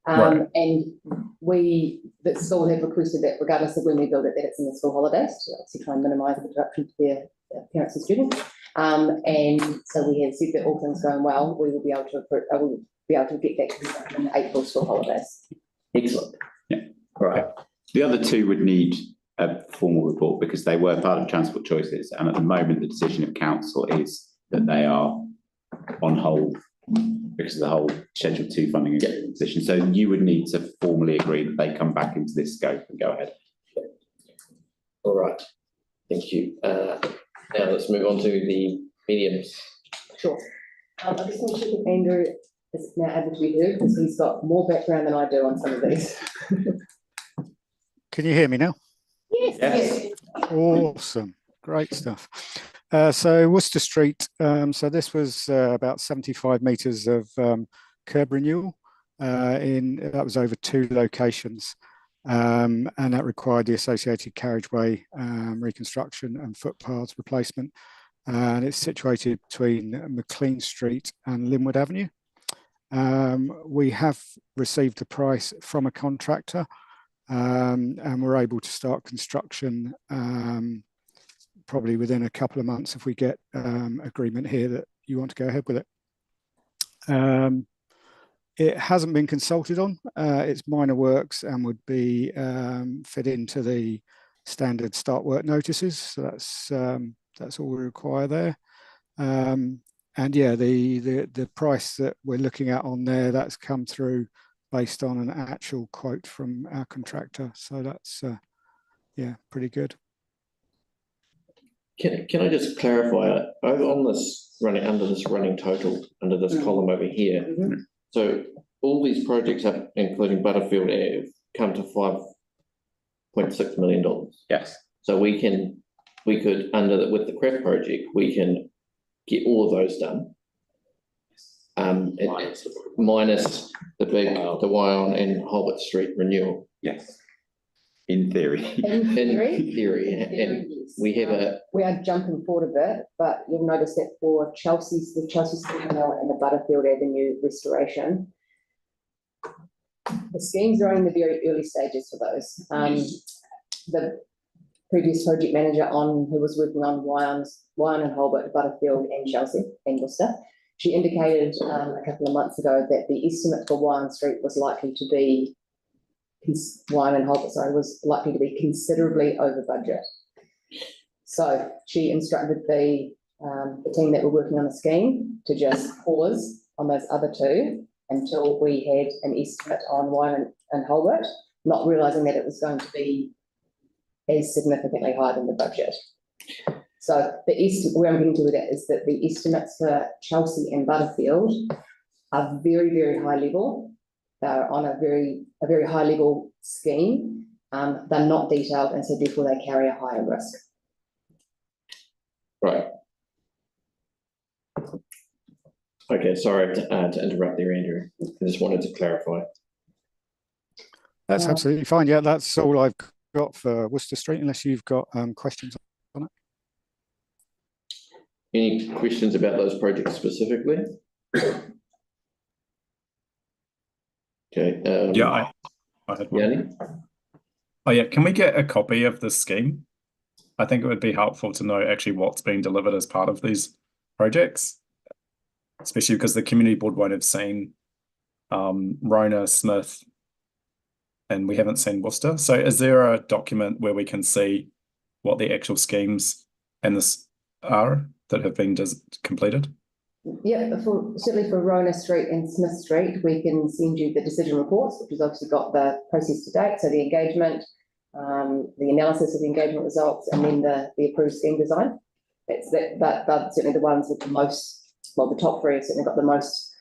Right. And the school have requested that regardless of when we build it, that it's in the school holidays to obviously try and minimise the disruption to their parents and students. And so we have said that all things going well, we will be able to get that construction in the April school holidays. Excellent. Yeah. All right. The other 2 would need a formal report because they were part of Transport Choices, and at the moment the decision of council is that they are on hold because of the whole Schedule 2 funding position. So you would need to formally agree that they come back into this scope and go ahead. All right, thank you. Now let's move on to the mediums. Sure. I just want to check if Andrew is now able to be heard because he's got more background than I do on some of these. Can you hear me now? Yes. Awesome. Great stuff. So Worcester Street, so this was about 75 metres of curb renewal. That was over 2 locations, and that required the associated carriageway reconstruction and footpaths replacement. And it's situated between McLean Street and Linwood Avenue. We have received a price from a contractor, and we're able to start construction probably within a couple of months if we get agreement here that you want to go ahead with it. It hasn't been consulted on. It's minor works and would be fit into the standard start work notices. So that's all we require there. And yeah, the price that we're looking at on there, that's come through based on an actual quote from our contractor. So that's yeah, pretty good. Can I just clarify, over on this running total, under this column over here, so all these projects up, including Butterfield Ave, come to $5.6 million. Yes. So we could, with the CREF project, we can get all of those done. Minus the Waion and Holbert Street renewal. Yes. In theory. In theory, and we are jumping forward a bit, but you'll notice that for the Chelsea Mill and the Butterfield Avenue restoration, the schemes are in the very early stages for those. The previous project manager who was working on Waion and Holbert, Butterfield and Chelsea and Worcester, she indicated a couple of months ago that the estimate for Waion Street was likely to be Waion and Holbert, was likely to be considerably over budget. So she instructed the team that were working on the scheme to just pause on those other two until we had an estimate on Waion and Holbert, not realising that it was going to be as significantly higher than the budget. So the estimate, where I'm getting to with that is that the estimates for Chelsea and Butterfield are very, very high level. They're on a very high level scheme. They're not detailed, and so therefore they carry a higher risk. Right. Okay, sorry to interrupt there, Andrew. I just wanted to clarify. That's absolutely fine. Yeah, that's all I've got for Worcester Street, unless you've got questions on it. Any questions about those projects specifically? Okay. Yeah, I had one. Yanni? Oh yeah, can we get a copy of the scheme? I think it would be helpful to know actually what's being delivered as part of these projects, especially because the community board won't have seen Rona, Smith, and we haven't seen Worcester. So is there a document where we can see what the actual schemes and this are that have been completed? Yeah, certainly for Rona Street and Smith Street, we can send you the decision reports, which has obviously got the process to date, so the engagement, the analysis of the engagement results, and then the approved scheme design. That's certainly the ones with the most, well, the top three have certainly got the most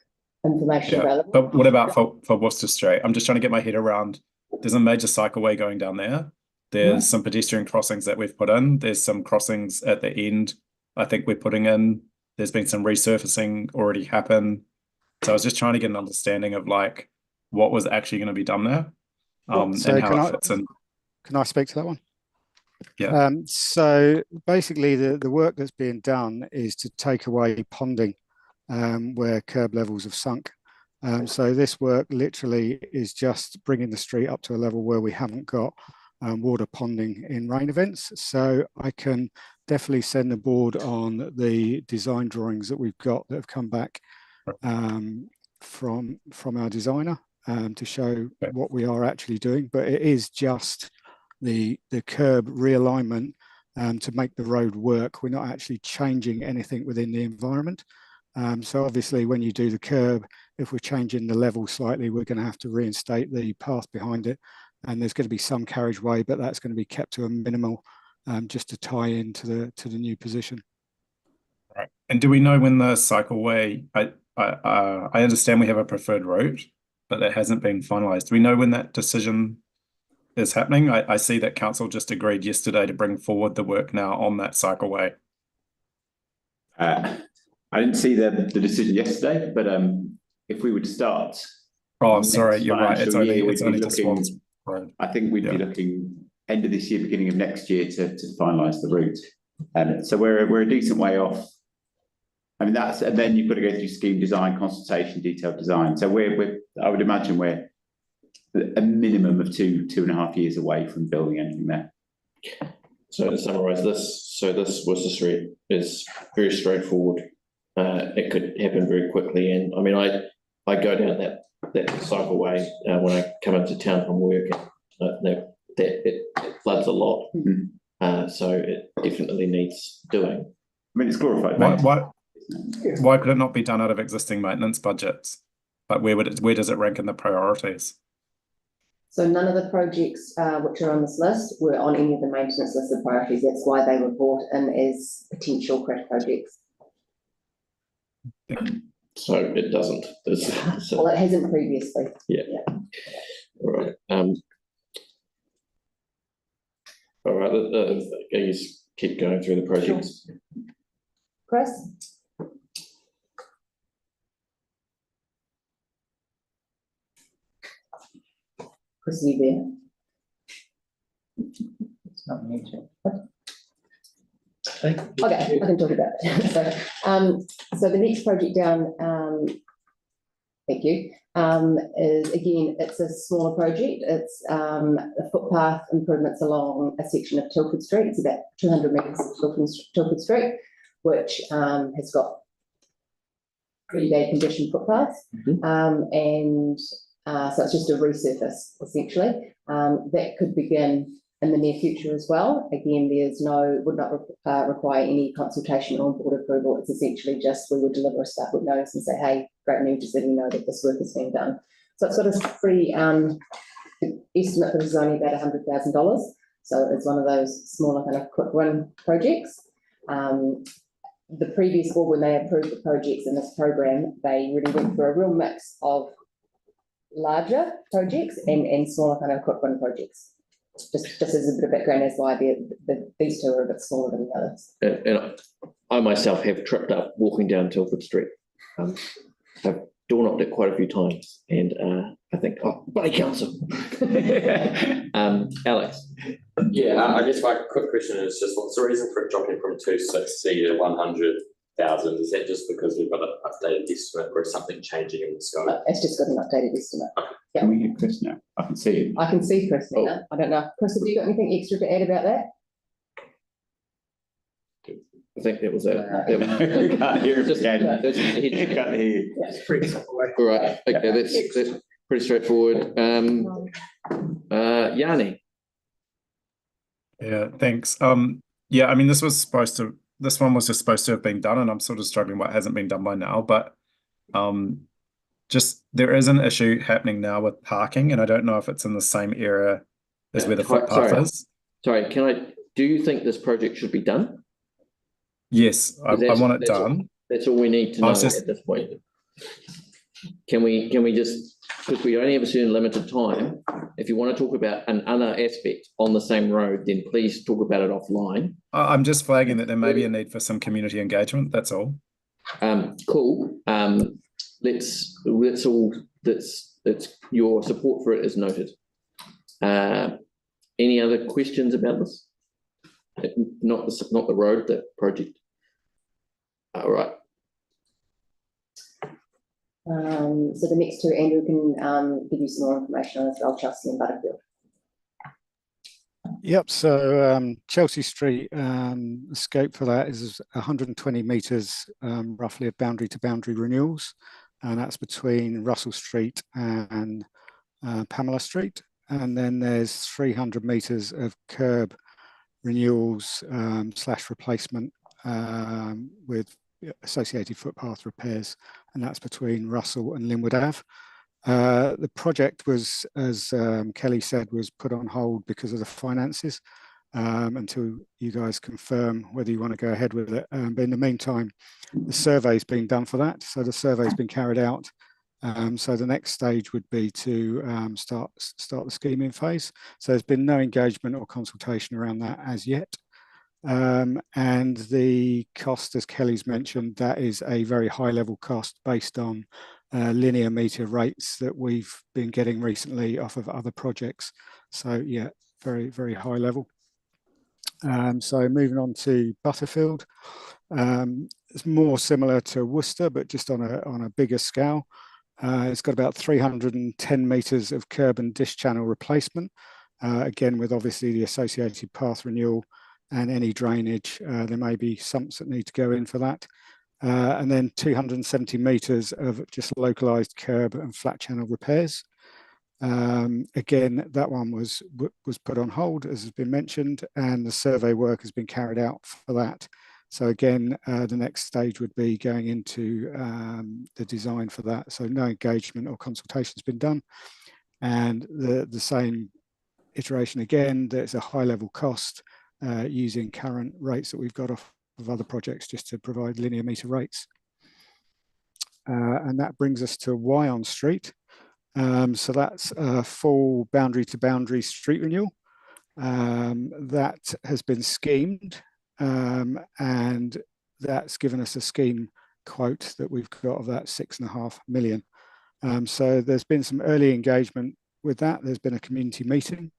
information available. But what about for Worcester Street? I'm just trying to get my head around, there's a major cycleway going down there. There's some pedestrian crossings that we've put in. There's some crossings at the end I think we're putting in. There's been some resurfacing already happen. So I was just trying to get an understanding of like what was actually going to be done there, so and how it fits in. Can I speak to that one? Yeah. So basically the work that's being done is to take away ponding where curb levels have sunk. So this work literally is just bringing the street up to a level where we haven't got water ponding in rain events. So I can definitely send the board on the design drawings that we've got that have come back from our designer to show what we are actually doing. But it is just the curb realignment to make the road work. We're not actually changing anything within the environment. So obviously when you do the curb, if we're changing the level slightly, we're going to have to reinstate the path behind it. And there's going to be some carriageway, but that's going to be kept to a minimal just to tie into the new position. Right. And do we know when the cycleway, I understand we have a preferred route, but that hasn't been finalised. Do we know when that decision is happening? I see that council just agreed yesterday to bring forward the work now on that cycleway. I didn't see the decision yesterday, but if we would start. Oh, sorry, you're right. It's only looking, to Swans Road. I think we'd be looking end of this year, beginning of next year to finalise the route. So we're a decent way off. I mean, and then you've got to go through scheme design, consultation, detailed design. So I would imagine we're a minimum of 2.5 years away from building anything there. So to summarise this, this Worcester Street is very straightforward. It could happen very quickly, and I mean, I go down that cycleway when I come into town from work. It floods a lot. Mm. So it definitely needs doing. I mean, it's glorified. Why could it not be done out of existing maintenance budgets? But where does it rank in the priorities? So none of the projects which are on this list were on any of the maintenance list of priorities. That's why they were brought in as potential crash projects. So it doesn't. Well, it hasn't previously. Yeah. All right. All right. I guess keep going through the projects. Chris? Chris, are you there? It's not me too. Okay, I can talk about that. So the next project down, thank you, is again, it's a smaller project. It's a footpath improvements along a section of Tilford Street. It's about 200 metres of Tilford Street, which has got pretty bad condition footpaths. So it's just a resurface, essentially. That could begin in the near future as well. Again, would not require any consultation or board approval. It's essentially just we would deliver a start with notice and say, hey, great news, just letting you know that this work is being done. So it's got a pretty the estimate for this is only about $100,000. So it's one of those smaller kind of quick win projects. The previous board, when they approved the projects in this program, they really went for a real mix of larger projects and smaller kind of quick win projects. Just as a bit of background as why these two are a bit smaller than the others. And I myself have tripped up walking down Tilford Street. I've door knocked it quite a few times, and I think, oh, bloody council. Alex. Yeah, I guess my quick question is just what's the reason for it dropping from 260 to 100,000? Is that just because we've got an updated estimate, or is something changing in the scope? It's just got an updated estimate. Okay. Yeah. Can we hear Chris now? I can see him. I can see Chris now. I don't know. Chris, have you got anything extra to add about that? I think that was it. You can't hear him again. You can't hear you. It's pretty simple. All right. Okay, that's pretty straightforward. Yanni. Yeah, thanks. Yeah, I mean, this one was just supposed to have been done, and I'm sort of struggling what hasn't been done by now, but just there is an issue happening now with parking, and I don't know if it's in the same area as where the footpath is. Sorry, do you think this project should be done? Yes, I want it done. That's all we need to know at this point. Can we just, because we only have a certain limited time, if you want to talk about another aspect on the same road, then please talk about it offline. I'm just flagging that there may be a need for some community engagement, that's all. Cool. Let's your support for it is noted. Any other questions about this? Not the road, the project. All right. So the next two, Andrew can give you some more information on as well, Chelsea and Butterfield. Yep, so Chelsea Street, the scope for that is 120 metres roughly of boundary to boundary renewals, and that's between Russell Street and Pamela Street. And then there's 300 metres of curb renewals / replacement with associated footpath repairs, and that's between Russell and Linwood Ave. The project was, as Kelly said, was put on hold because of the finances until you guys confirm whether you want to go ahead with it. But in the meantime, the survey's been done for that. So the survey's been carried out. So the next stage would be to start the scheming phase. So there's been no engagement or consultation around that as yet. And the cost, as Kelly's mentioned, that is a very high level cost based on linear meter rates that we've been getting recently off of other projects. So yeah, very, very high level. So moving on to Butterfield, it's more similar to Worcester, but just on a bigger scale. It's got about 310 metres of curb and dish channel replacement, again with obviously the associated path renewal and any drainage. There may be sumps that need to go in for that. And then 270 metres of just localised curb and flat channel repairs. Again, that one was put on hold, as has been mentioned, and the survey work has been carried out for that. So again, the next stage would be going into the design for that. So no engagement or consultation has been done. And the same iteration again, there's a high level cost using current rates that we've got off of other projects just to provide linear meter rates. And that brings us to Wyon Street. So that's a full boundary to boundary street renewal. That has been schemed, and that's given us a scheme quote that we've got of that 6.5 million. So there's been some early engagement with that. There's been a community meeting,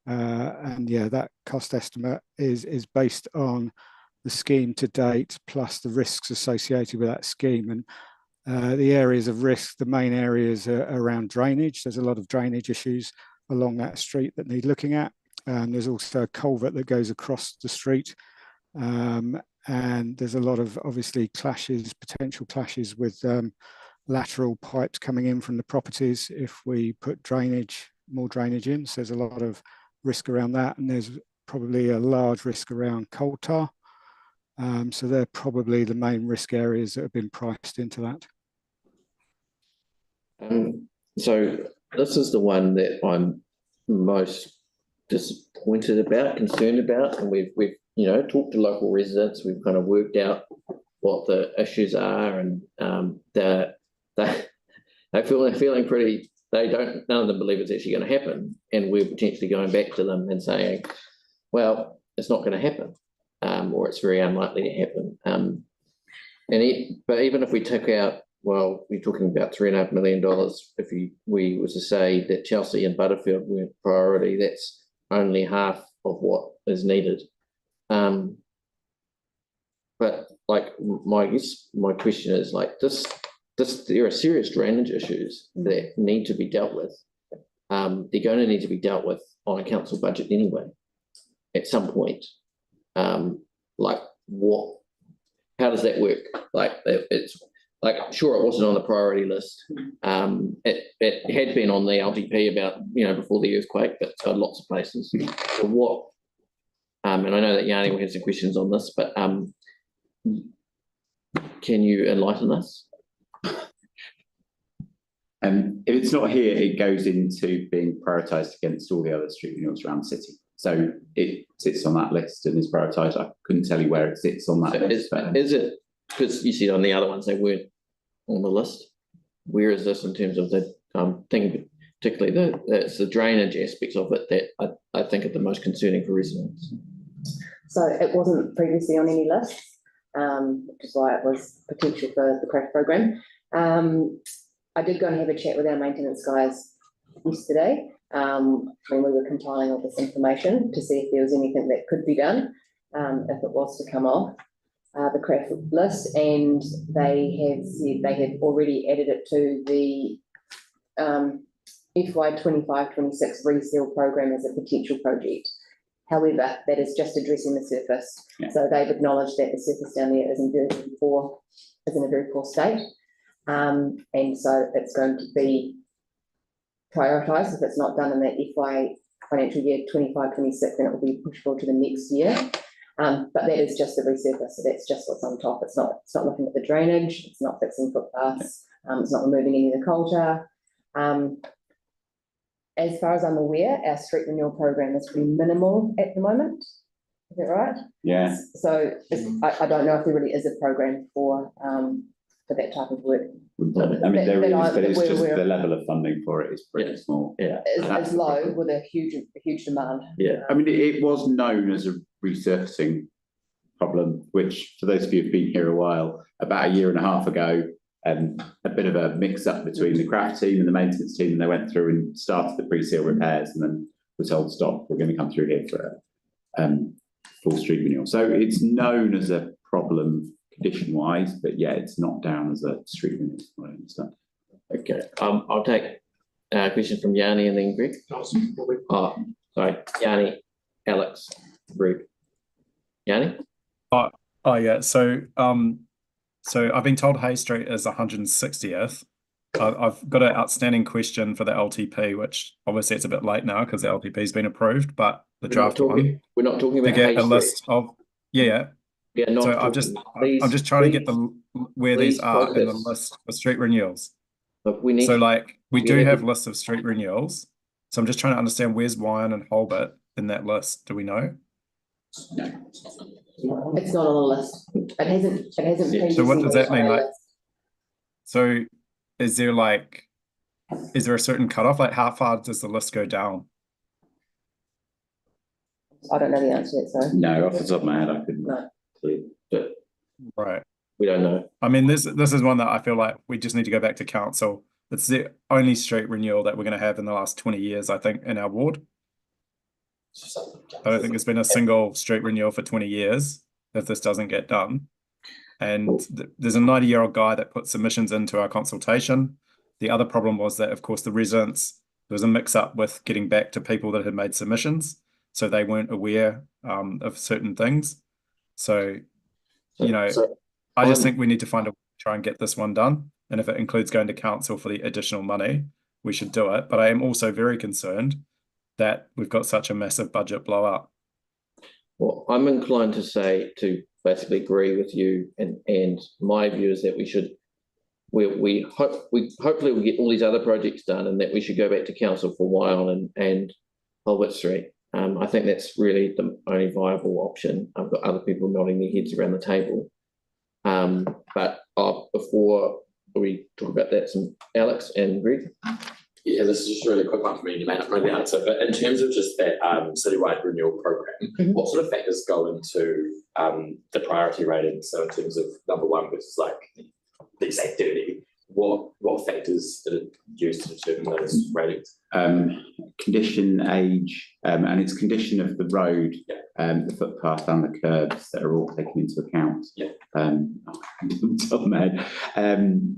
and yeah, that cost estimate is based on the scheme to date plus the risks associated with that scheme. And the areas of risk, the main areas are around drainage. There's a lot of drainage issues along that street that need looking at. There's also a culvert that goes across the street. And there's a lot of obviously clashes, potential clashes with lateral pipes coming in from the properties if we put more drainage in. So there's a lot of risk around that. And there's probably a large risk around coal tar. So they're probably the main risk areas that have been priced into that. So this is the one that I'm most disappointed about, concerned about, and we've talked to local residents. We've kind of worked out what the issues are, and they're feeling pretty. None of them believe it's actually going to happen, and we're potentially going back to them and saying, well, it's not going to happen, or it's very unlikely to happen. But even if we took out, well, we're talking about $3.5 million. If we were to say that Chelsea and Butterfield weren't priority, that's only half of what is needed. But like my question is like there are serious drainage issues that need to be dealt with. They're going to need to be dealt with on a council budget anyway, at some point. Like how does that work? Like it's like, sure, it wasn't on the priority list. It had been on the LDP about, before the earthquake, but lots of places. So what, and I know that Yanni will have some questions on this, but can you enlighten us? If it's not here, it goes into being prioritised against all the other street renewals around the city. So it sits on that list and is prioritised. I couldn't tell you where it sits on that list. Is it, because you said on the other ones they weren't on the list? Where is this in terms of the thing, particularly the drainage aspects of it that I think are the most concerning for residents? So it wasn't previously on any list, which is why it was potential for the craft program. I did go and have a chat with our maintenance guys yesterday when we were compiling all this information to see if there was anything that could be done if it was to come off the craft list, and they have said they have already added it to the FY 25-26 resale program as a potential project. However, that is just addressing the surface. Yeah. So they've acknowledged that the surface down there is in a very poor state. And so it's going to be prioritised. If it's not done in the FY financial year 25-26, then it will be pushed forward to the next year. But that is just the resurface, so that's just what's on top. It's not looking at the drainage, it's not fixing footpaths, it's not removing any of the coal tar. As far as I'm aware, our street renewal program is pretty minimal at the moment. Is that right? Yeah. So I don't know if there really is a program for that type of work. I mean, there is, but it's just the level of funding for it is pretty small. Yeah, it's low with a huge demand. Yeah, I mean, it was known as a resurfacing problem, which for those of you who've been here a while, about a year and a half ago, a bit of a mix-up between the craft team and the maintenance team, and they went through and started the pre-seal repairs, and then were told, stop, we're going to come through here for a full street renewal. So it's known as a problem condition-wise, but yeah, it's not down as a street renewal, I understand. Okay, I'll take a question from Yanni and then Greg. Oh, sorry, Yanni, Alex, Greg. Yanni? Oh yeah, so I've been told Hay Street is 160th, I've got an outstanding question for the LTP, which obviously it's a bit late now because the LTP's been approved, but the draft one. We're not talking To about get a Hay list Street. of, yeah. We are not So talking- I'm just trying to get the where these please are in the focus. list of street renewals. Look, we need. So like we we do need have to- lists of street renewals. So I'm just trying to understand where's Wyand and Holbert in that list. Do we know? It's not on the list. It hasn't previously So what does that been mean? on our Like, list. so is there a certain cutoff? Like how far does the list go down? I don't know the answer yet, sorry. No, off the top of my head, I couldn't. No. But Right. we don't know. I mean, this is one that I feel like we just need to go back to council. It's the only street renewal that we're going to have in the last 20 years, I think, in our ward. I don't think there's been a single street renewal for 20 years if this doesn't get done. And there's a 90-year-old guy that put submissions into our consultation. The other problem was that, of course, the residents, there was a mix-up with getting back to people that had made submissions, so they weren't aware of certain things. So, you know, I just think we need to find a way to try and get this one done. And if it includes going to council for the additional money, we should do it. But I am also very concerned that we've got such a massive budget blowout. Well, I'm inclined to say to basically agree with you, and my view is that we hopefully we'll get all these other projects done, and that we should go back to council for Wyong and Holbert Street. I think that's really the only viable option. I've got other people nodding their heads around the table. But before we talk about that, some Alex and Greg. Yeah, this is just a really quick one for me. You may not know the answer, but in terms of just that citywide renewal program, what sort of factors go into the priority rating? So in terms of number one versus like these activity, what factors are used to determine those ratings? Condition, age, and it's condition of the road, the footpath and the curbs that are all taken into account. Yeah. Top of my head.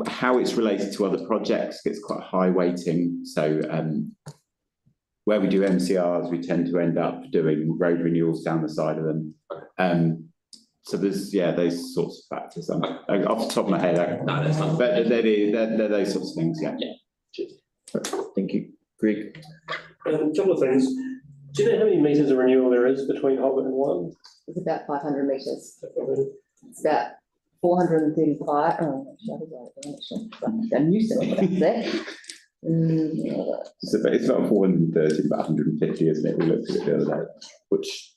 How it's related to other projects gets quite high weighting. So where we do MCRs, we tend to end up doing road renewals down the side of them. So there's those sorts of factors. Off the top of my head, No, that's not. but they're those sorts of things. Yeah. Cheers. Thank you, Greg. A couple of things. Do you know how many metres of renewal there is between Holbert and Wyong? It's about 500 metres. It's about 435. Oh, I knew something about that. It's about 430, about 150, isn't it? We looked at it the other day. Which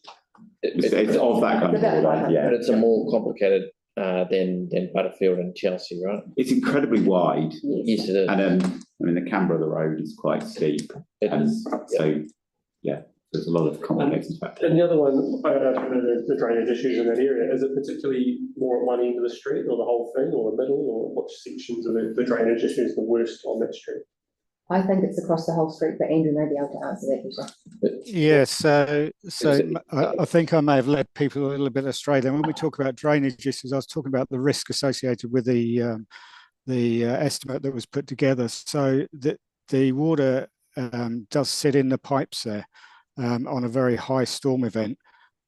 It's of that kind of About order, 500. yeah. But it's a more complicated than Butterfield and Chelsea, right? It's incredibly wide, Yes, it is. and I mean the Canberra the road is quite steep, It is. so yeah, there's a lot of complicating factors. And the other one, the drainage issues in that area, is it particularly more at one end of the street or the whole thing or the middle, or what sections of the drainage issues the worst on that street? I think it's across the whole street, but Andrew may be able to answer that question. Yes, so I think I may have led people a little bit astray. Then when we talk about drainage issues, I was talking about the risk associated with the estimate that was put together. So the water does sit in the pipes there on a very high storm event,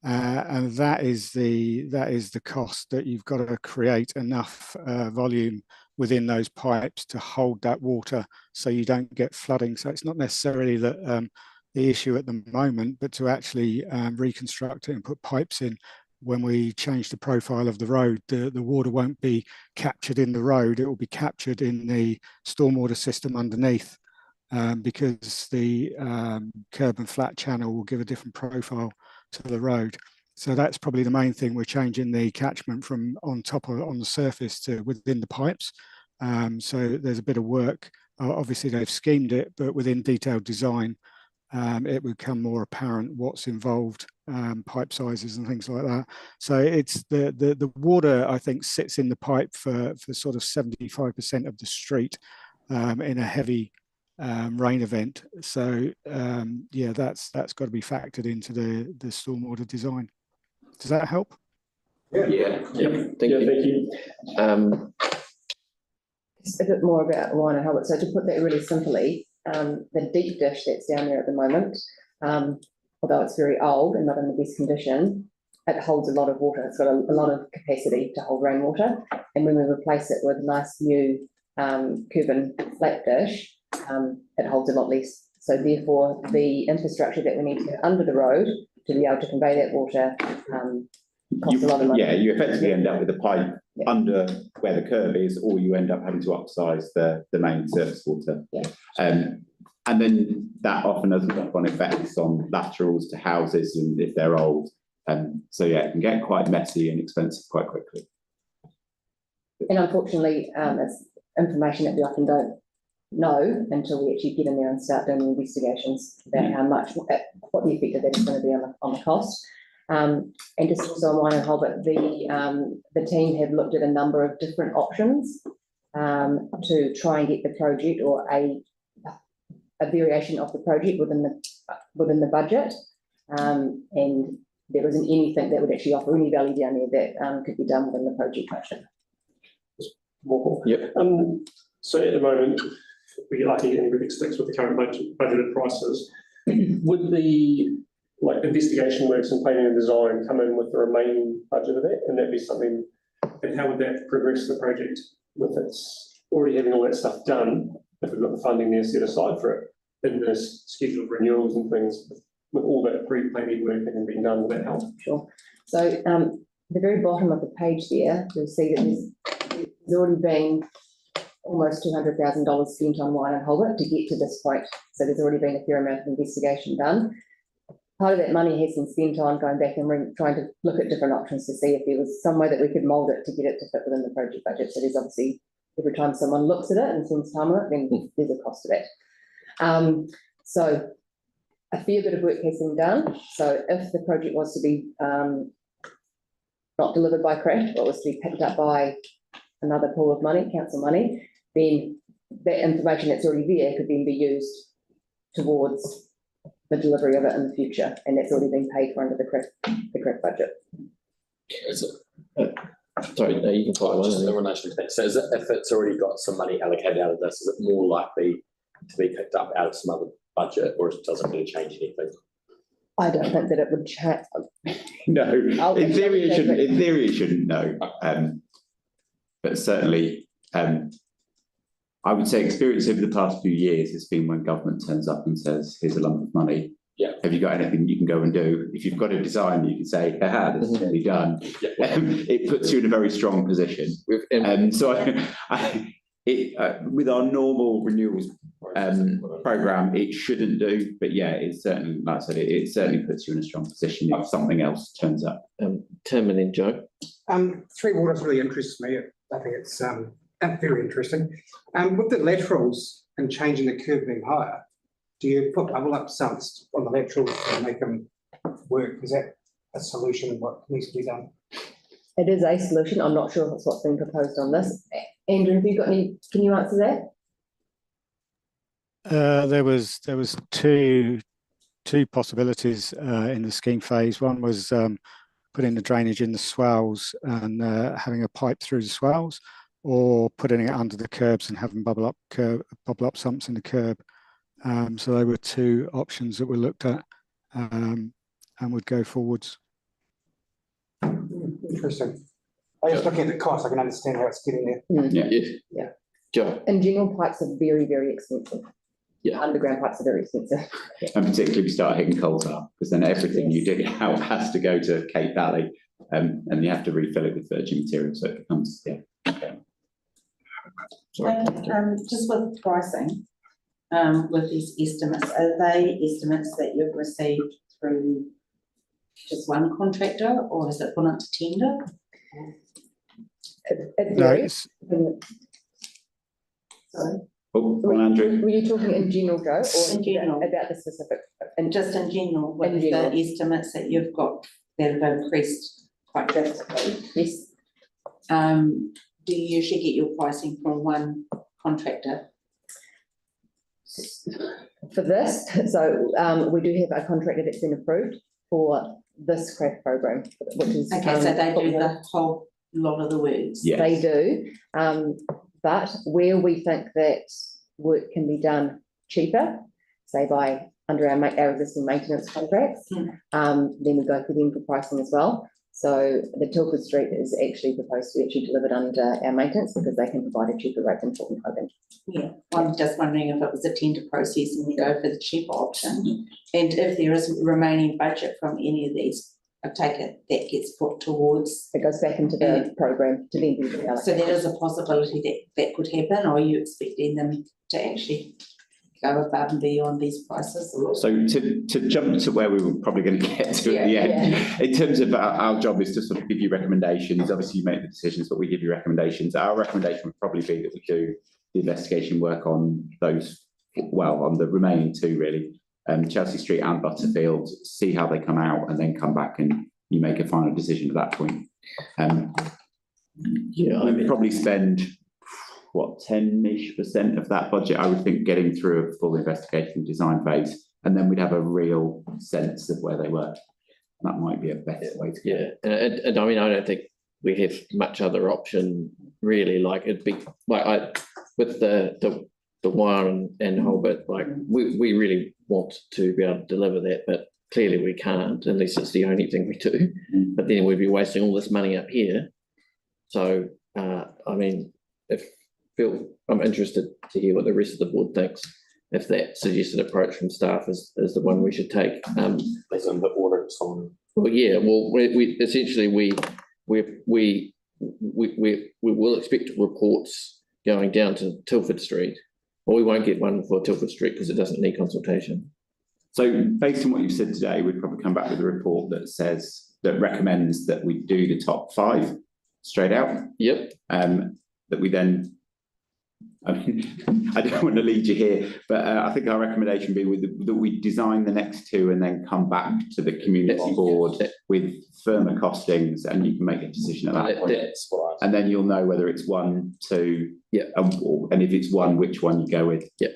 and that is the cost, that you've got to create enough volume within those pipes to hold that water so you don't get flooding. So it's not necessarily that the issue at the moment, but to actually reconstruct it and put pipes in. When we change the profile of the road, the water won't be captured in the road, it will be captured in the stormwater system underneath, because the curb and flat channel will give a different profile to the road. So that's probably the main thing. We're changing the catchment from on the surface to within the pipes. So there's a bit of work. Obviously they've schemed it, but within detailed design, it would become more apparent what's involved, pipe sizes and things like that. So it's the water, I think, sits in the pipe for sort of 75% of the street in a heavy rain event. So yeah, that's got to be factored into the stormwater design. Does that help? Thank you. It's a bit more about Wyong and Holbert. So to put that really simply, the deep dish that's down there at the moment, although it's very old and not in the best condition, it holds a lot of water. It's got a lot of capacity to hold rainwater. And when we replace it with nice new Cuban flat dish, it holds a lot less. So therefore, the infrastructure that we need to get under the road to be able to convey that water costs a lot of money. Yeah, you effectively end up with a pipe under where the curb is, or you end up having to upsize the main surface water. Yeah. And then that often has knock-on effects on laterals to houses, and if they're old. So yeah, it can get quite messy and expensive quite quickly. And unfortunately, it's information that we often don't know until we actually get in there and start doing investigations about how much, what the effect of that is going to be on the cost. And just also on Wine and Holbert, the team have looked at a number of different options to try and get the project or a variation of the project within the budget. And there isn't anything that would actually offer any value down there that could be done within the project budget. Yep. So at the moment, we get lucky and everything sticks with the current budgeted prices. Would the investigation works and planning and design come in with the remaining budget of that, and that be something? And how would that progress the project with its already having all that stuff done? If we've got the funding there set aside for it in this schedule of renewals and things, with all that pre-planning work that has been done, will that help? Sure. So the very bottom of the page there, you'll see that there's already been almost $200,000 spent on Wine and Holbert to get to this point. So there's already been a fair amount of investigation done. Part of that money has been spent on going back and trying to look at different options to see if there was some way that we could mould it to get it to fit within the project budget. So there's obviously, every time someone looks at it and spends time on it, then there's a cost to that. So a fair bit of work has been done. So if the project was to be not delivered by craft, but was to be picked up by another pool of money, council money, then that information that's already there could then be used towards the delivery of it in the future, and that's already been paid for under the craft budget. Sorry, no, you can quite just in relation to that. So is it, if it's already got some money allocated out of this, is it more likely to be picked up out of some other budget, or does it really change anything? I don't think that it would change. No, in theory it shouldn't, no. But certainly, I would say experience over the past few years has been when government turns up and says, here's a lump of money. Yeah. Have you got anything you can go and do? If you've got a design, you can say, haha, this is nearly done. Yeah. It puts you in a very strong position. So with our normal renewals programme, it shouldn't do, but yeah, it's certainly, like I said, it certainly puts you in a strong position if something else turns up. Tim and then Joe. Three Waters really interests me. I think it's very interesting. With the laterals and changing the curb being higher, do you put bubble up sumps on the laterals to make them work? Is that a solution? What needs to be done? It is a solution. I'm not sure if it's what's been proposed on this. Andrew, have you got any? Can you answer that? There was two possibilities in the scheme phase. One was putting the drainage in the swales and having a pipe through the swales, or putting it under the curbs and having bubble up sumps in the curb. So they were two options that were looked at and would go forwards. Interesting. I just looking at the cost, I can understand how it's getting there. Yeah. Joe. And general pipes are very, very expensive. Yeah. Underground pipes are very expensive. And particularly if you start hitting coal tar, because then everything you dig out has to go to Cape Valley, and you have to refill it with virgin material, so it becomes, Just with pricing, with these estimates, are they estimates that you've received through just one contractor, or is it gone up to tender? It varies. Sorry. Andrew. Were you talking in general, Joe, or in general about the specific? And just in general, with the estimates that you've got that have increased quite drastically. Yes. Do you usually get your pricing from one contractor? For this, so we do have a contractor that's been approved for this craft program, which is okay. So they do the whole lot of the works. Yes. They do, but where we think that work can be done cheaper, say by under our existing maintenance contracts, then we go for them for pricing as well. So the Tilford Street is actually proposed to be actually delivered under our maintenance because they can provide a cheaper rate than Tilford Hogan. Yeah, I'm just wondering if it was a tender process and we go for the cheaper option. And if there is remaining budget from any of these, I take it that gets put towards. It goes back into the program to then be reallocated. So there is a possibility that that could happen, or are you expecting them to actually go above and beyond these prices? So to jump to where we were probably going to get to at the end, in terms of our job is to sort of give you recommendations. Obviously you make the decisions, but we give you recommendations. Our recommendation would probably be that we do the investigation work on those, well, on the remaining two really, Chelsea Street and Butterfield, see how they come out and then come back and you make a final decision at that point. We'd probably spend, what, 10-ish% of that budget, I would think, getting through a full investigation design phase, and then we'd have a real sense of where they were. That might be a better way to go. And I mean, I don't think we have much other option really. Like it'd be like with the wire and whole bit, like we really want to be able to deliver that, but clearly we can't unless it's the only thing we do. But then we'd be wasting all this money up here. So I mean, I'm interested to hear what the rest of the board thinks. If that suggested approach from staff is the one we should take. As in the audits on. Well, yeah. Well, we essentially we will expect reports going down to Tilford Street. Well, we won't get one for Tilford Street because it doesn't need consultation. So based on what you've said today, we'd probably come back with a report that recommends that we do the top 5 straight out. Yep. That we then, I mean, I don't want to lead you here, but I think our recommendation would be that we design the next 2 and then come back to the community board with firmer costings, and you can make a decision at that point. And then you'll know whether it's 1, 2, and if it's 1, which one you go with. Yeah,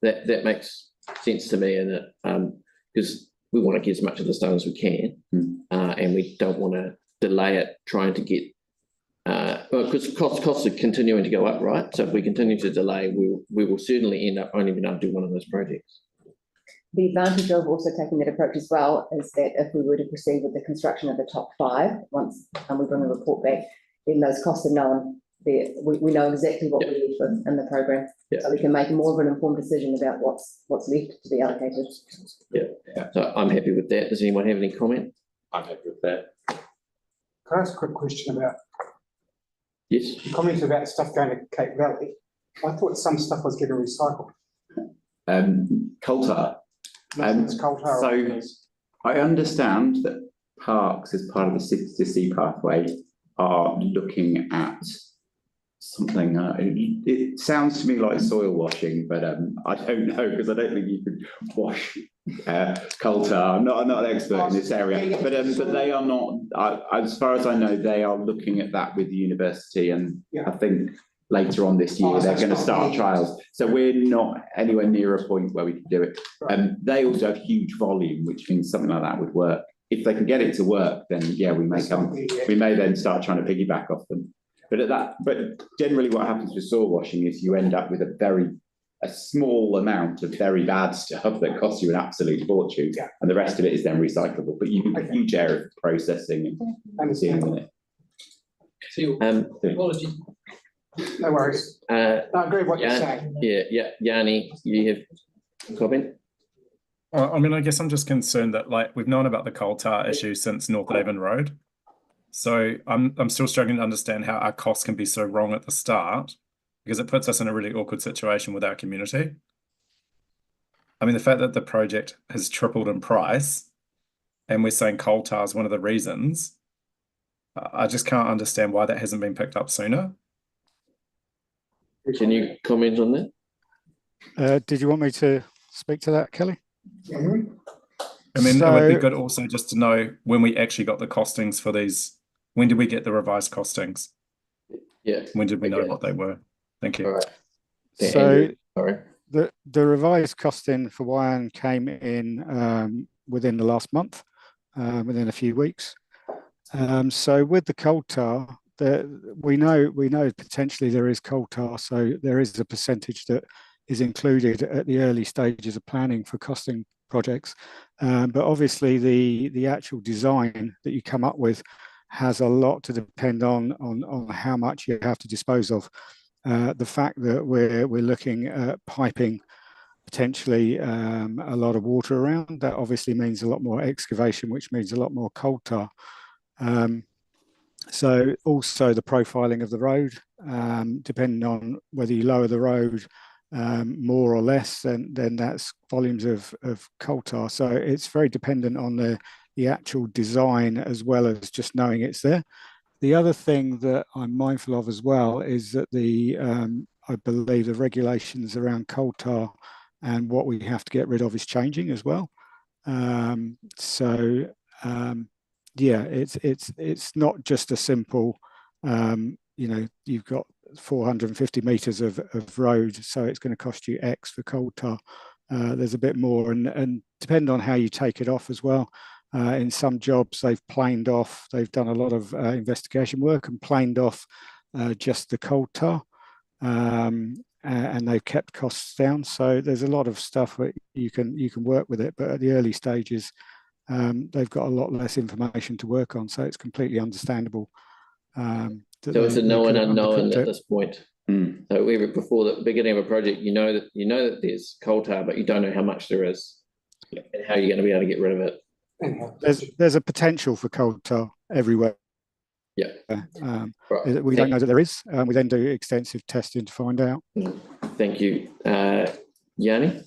that makes sense to me, and because we want to get as much of this done as we can, and we don't want to delay it trying to get. Because costs are continuing to go up, right? So if we continue to delay, we will certainly end up only being able to do one of those projects. The advantage of also taking that approach as well is that if we were to proceed with the construction of the top 5, once we bring a report back, then those costs are known. We know exactly what we're left with in the program, so we can make more of an informed decision about what's left to be allocated. Yeah. So I'm happy with that. Does anyone have any comment? I'm happy with that. Can I ask a quick question about? Yes. You commented about stuff going to Cape Valley. I thought some stuff was getting recycled. Coal tar. It's coal tar. So I understand that parks, as part of the 60C pathway, are looking at something. It sounds to me like soil washing, but I don't know, because I don't think you can wash coal tar. I'm not an expert in this area, but they are not. As far as I know, they are looking at that with the university, and I think later on this year they're going to start trials. So we're not anywhere near a point where we can do it. They also have huge volume, which means something like that would work. If they can get it to work, then we may then start trying to piggyback off them. But generally what happens with soil washing is you end up with a small amount of very bad stuff that costs you an absolute fortune, and the rest of it is then recyclable. But you have a huge area of processing and dealing with it. Apologies. No worries. I agree with what you're saying. Yeah, Yanni, you have a comment? I mean, I guess I'm just concerned that, like, we've known about the coal tar issue since North Avon Road. So I'm still struggling to understand how our costs can be so wrong at the start, because it puts us in a really awkward situation with our community. I mean, the fact that the project has tripled in price and we're saying coal tar is one of the reasons, I just can't understand why that hasn't been picked up sooner. Can you comment on that? Did you want me to speak to that, Kelly? I mean, it would be good also just to know when we actually got the costings for these. When did we get the revised costings? Yeah. When did we know what they were? Thank you. All right. So sorry. The revised costing for Wyand came in within the last month, within a few weeks. So with the coal tar, we know potentially there is coal tar, so there is a percentage that is included at the early stages of planning for costing projects. But obviously the actual design that you come up with has a lot to depend on how much you have to dispose of. The fact that we're looking at piping potentially a lot of water around, that obviously means a lot more excavation, which means a lot more coal tar. So also the profiling of the road, depending on whether you lower the road more or less, then that's volumes of coal tar. So it's very dependent on the actual design as well as just knowing it's there. The other thing that I'm mindful of as well is that I believe the regulations around coal tar and what we have to get rid of is changing as well. Yeah, it's not just a simple, you've got 450 meters of road, so it's going to cost you X for coal tar. There's a bit more, and depending on how you take it off as well. In some jobs, they've planed off, they've done a lot of investigation work and planed off just the coal tar, and they've kept costs down. So there's a lot of stuff that you can work with it, but at the early stages, they've got a lot less information to work on, so it's completely understandable. So it's a known unknown at this point. So before the beginning of a project, you know that there's coal tar, but you don't know how much there is and how you're going to be able to get rid of it. There's a potential for coal tar everywhere. Yeah. Right. We don't know that there is. We then do extensive testing to find out. Thank you. Yanni?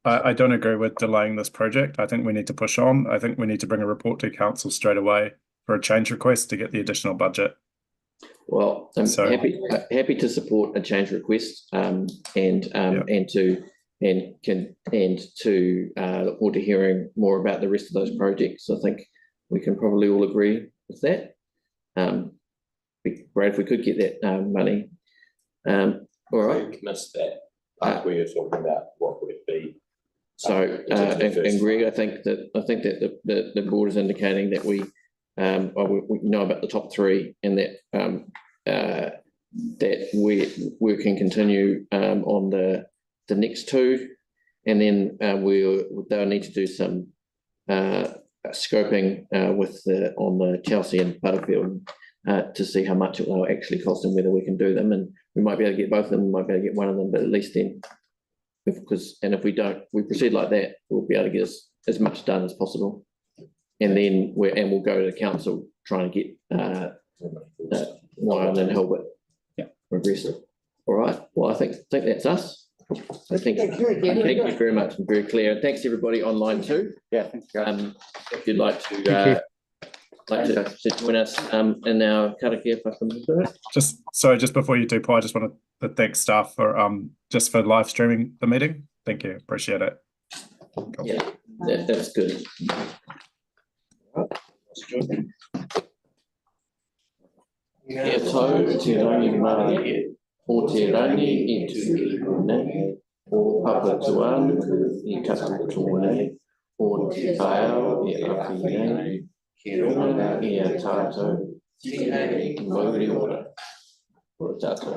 I don't agree with delaying this project. I think we need to push on. I think we need to bring a report to council straight away for a change request to get the additional budget. Well, I'm happy to support a change request and to look forward to hearing more about the rest of those projects. I think we can probably all agree with that. It'd be great if we could get that money. All right. I missed that part where you're talking about what would it be. So, and Greg, I think that the board is indicating that we know about the top three, and that we can continue on the next two, and then they'll need to do some scoping on the Chelsea and Butterfield to see how much it will actually cost and whether we can do them. And we might be able to get both of them, we might be able to get one of them, but at least then, if we proceed like that, we'll be able to get as much done as possible. And then we'll go to the council trying to get Wyong and Hilbert progressive. All right. Well, I think that's us. So thank you very much and very clear. And thanks everybody online too. Yeah, thanks guys. If you'd like to join us in our karakia whakamutu. Just before you do, Paul, I just want to thank staff for live streaming the meeting. Thank you, appreciate it. Cool. Yeah, that's good. E tau te rangi mā o te rangi I tu nei o papa tuanu I kata tōne o te kaiao I api nei ki runga I a tātou tika I mauri ora o tātou.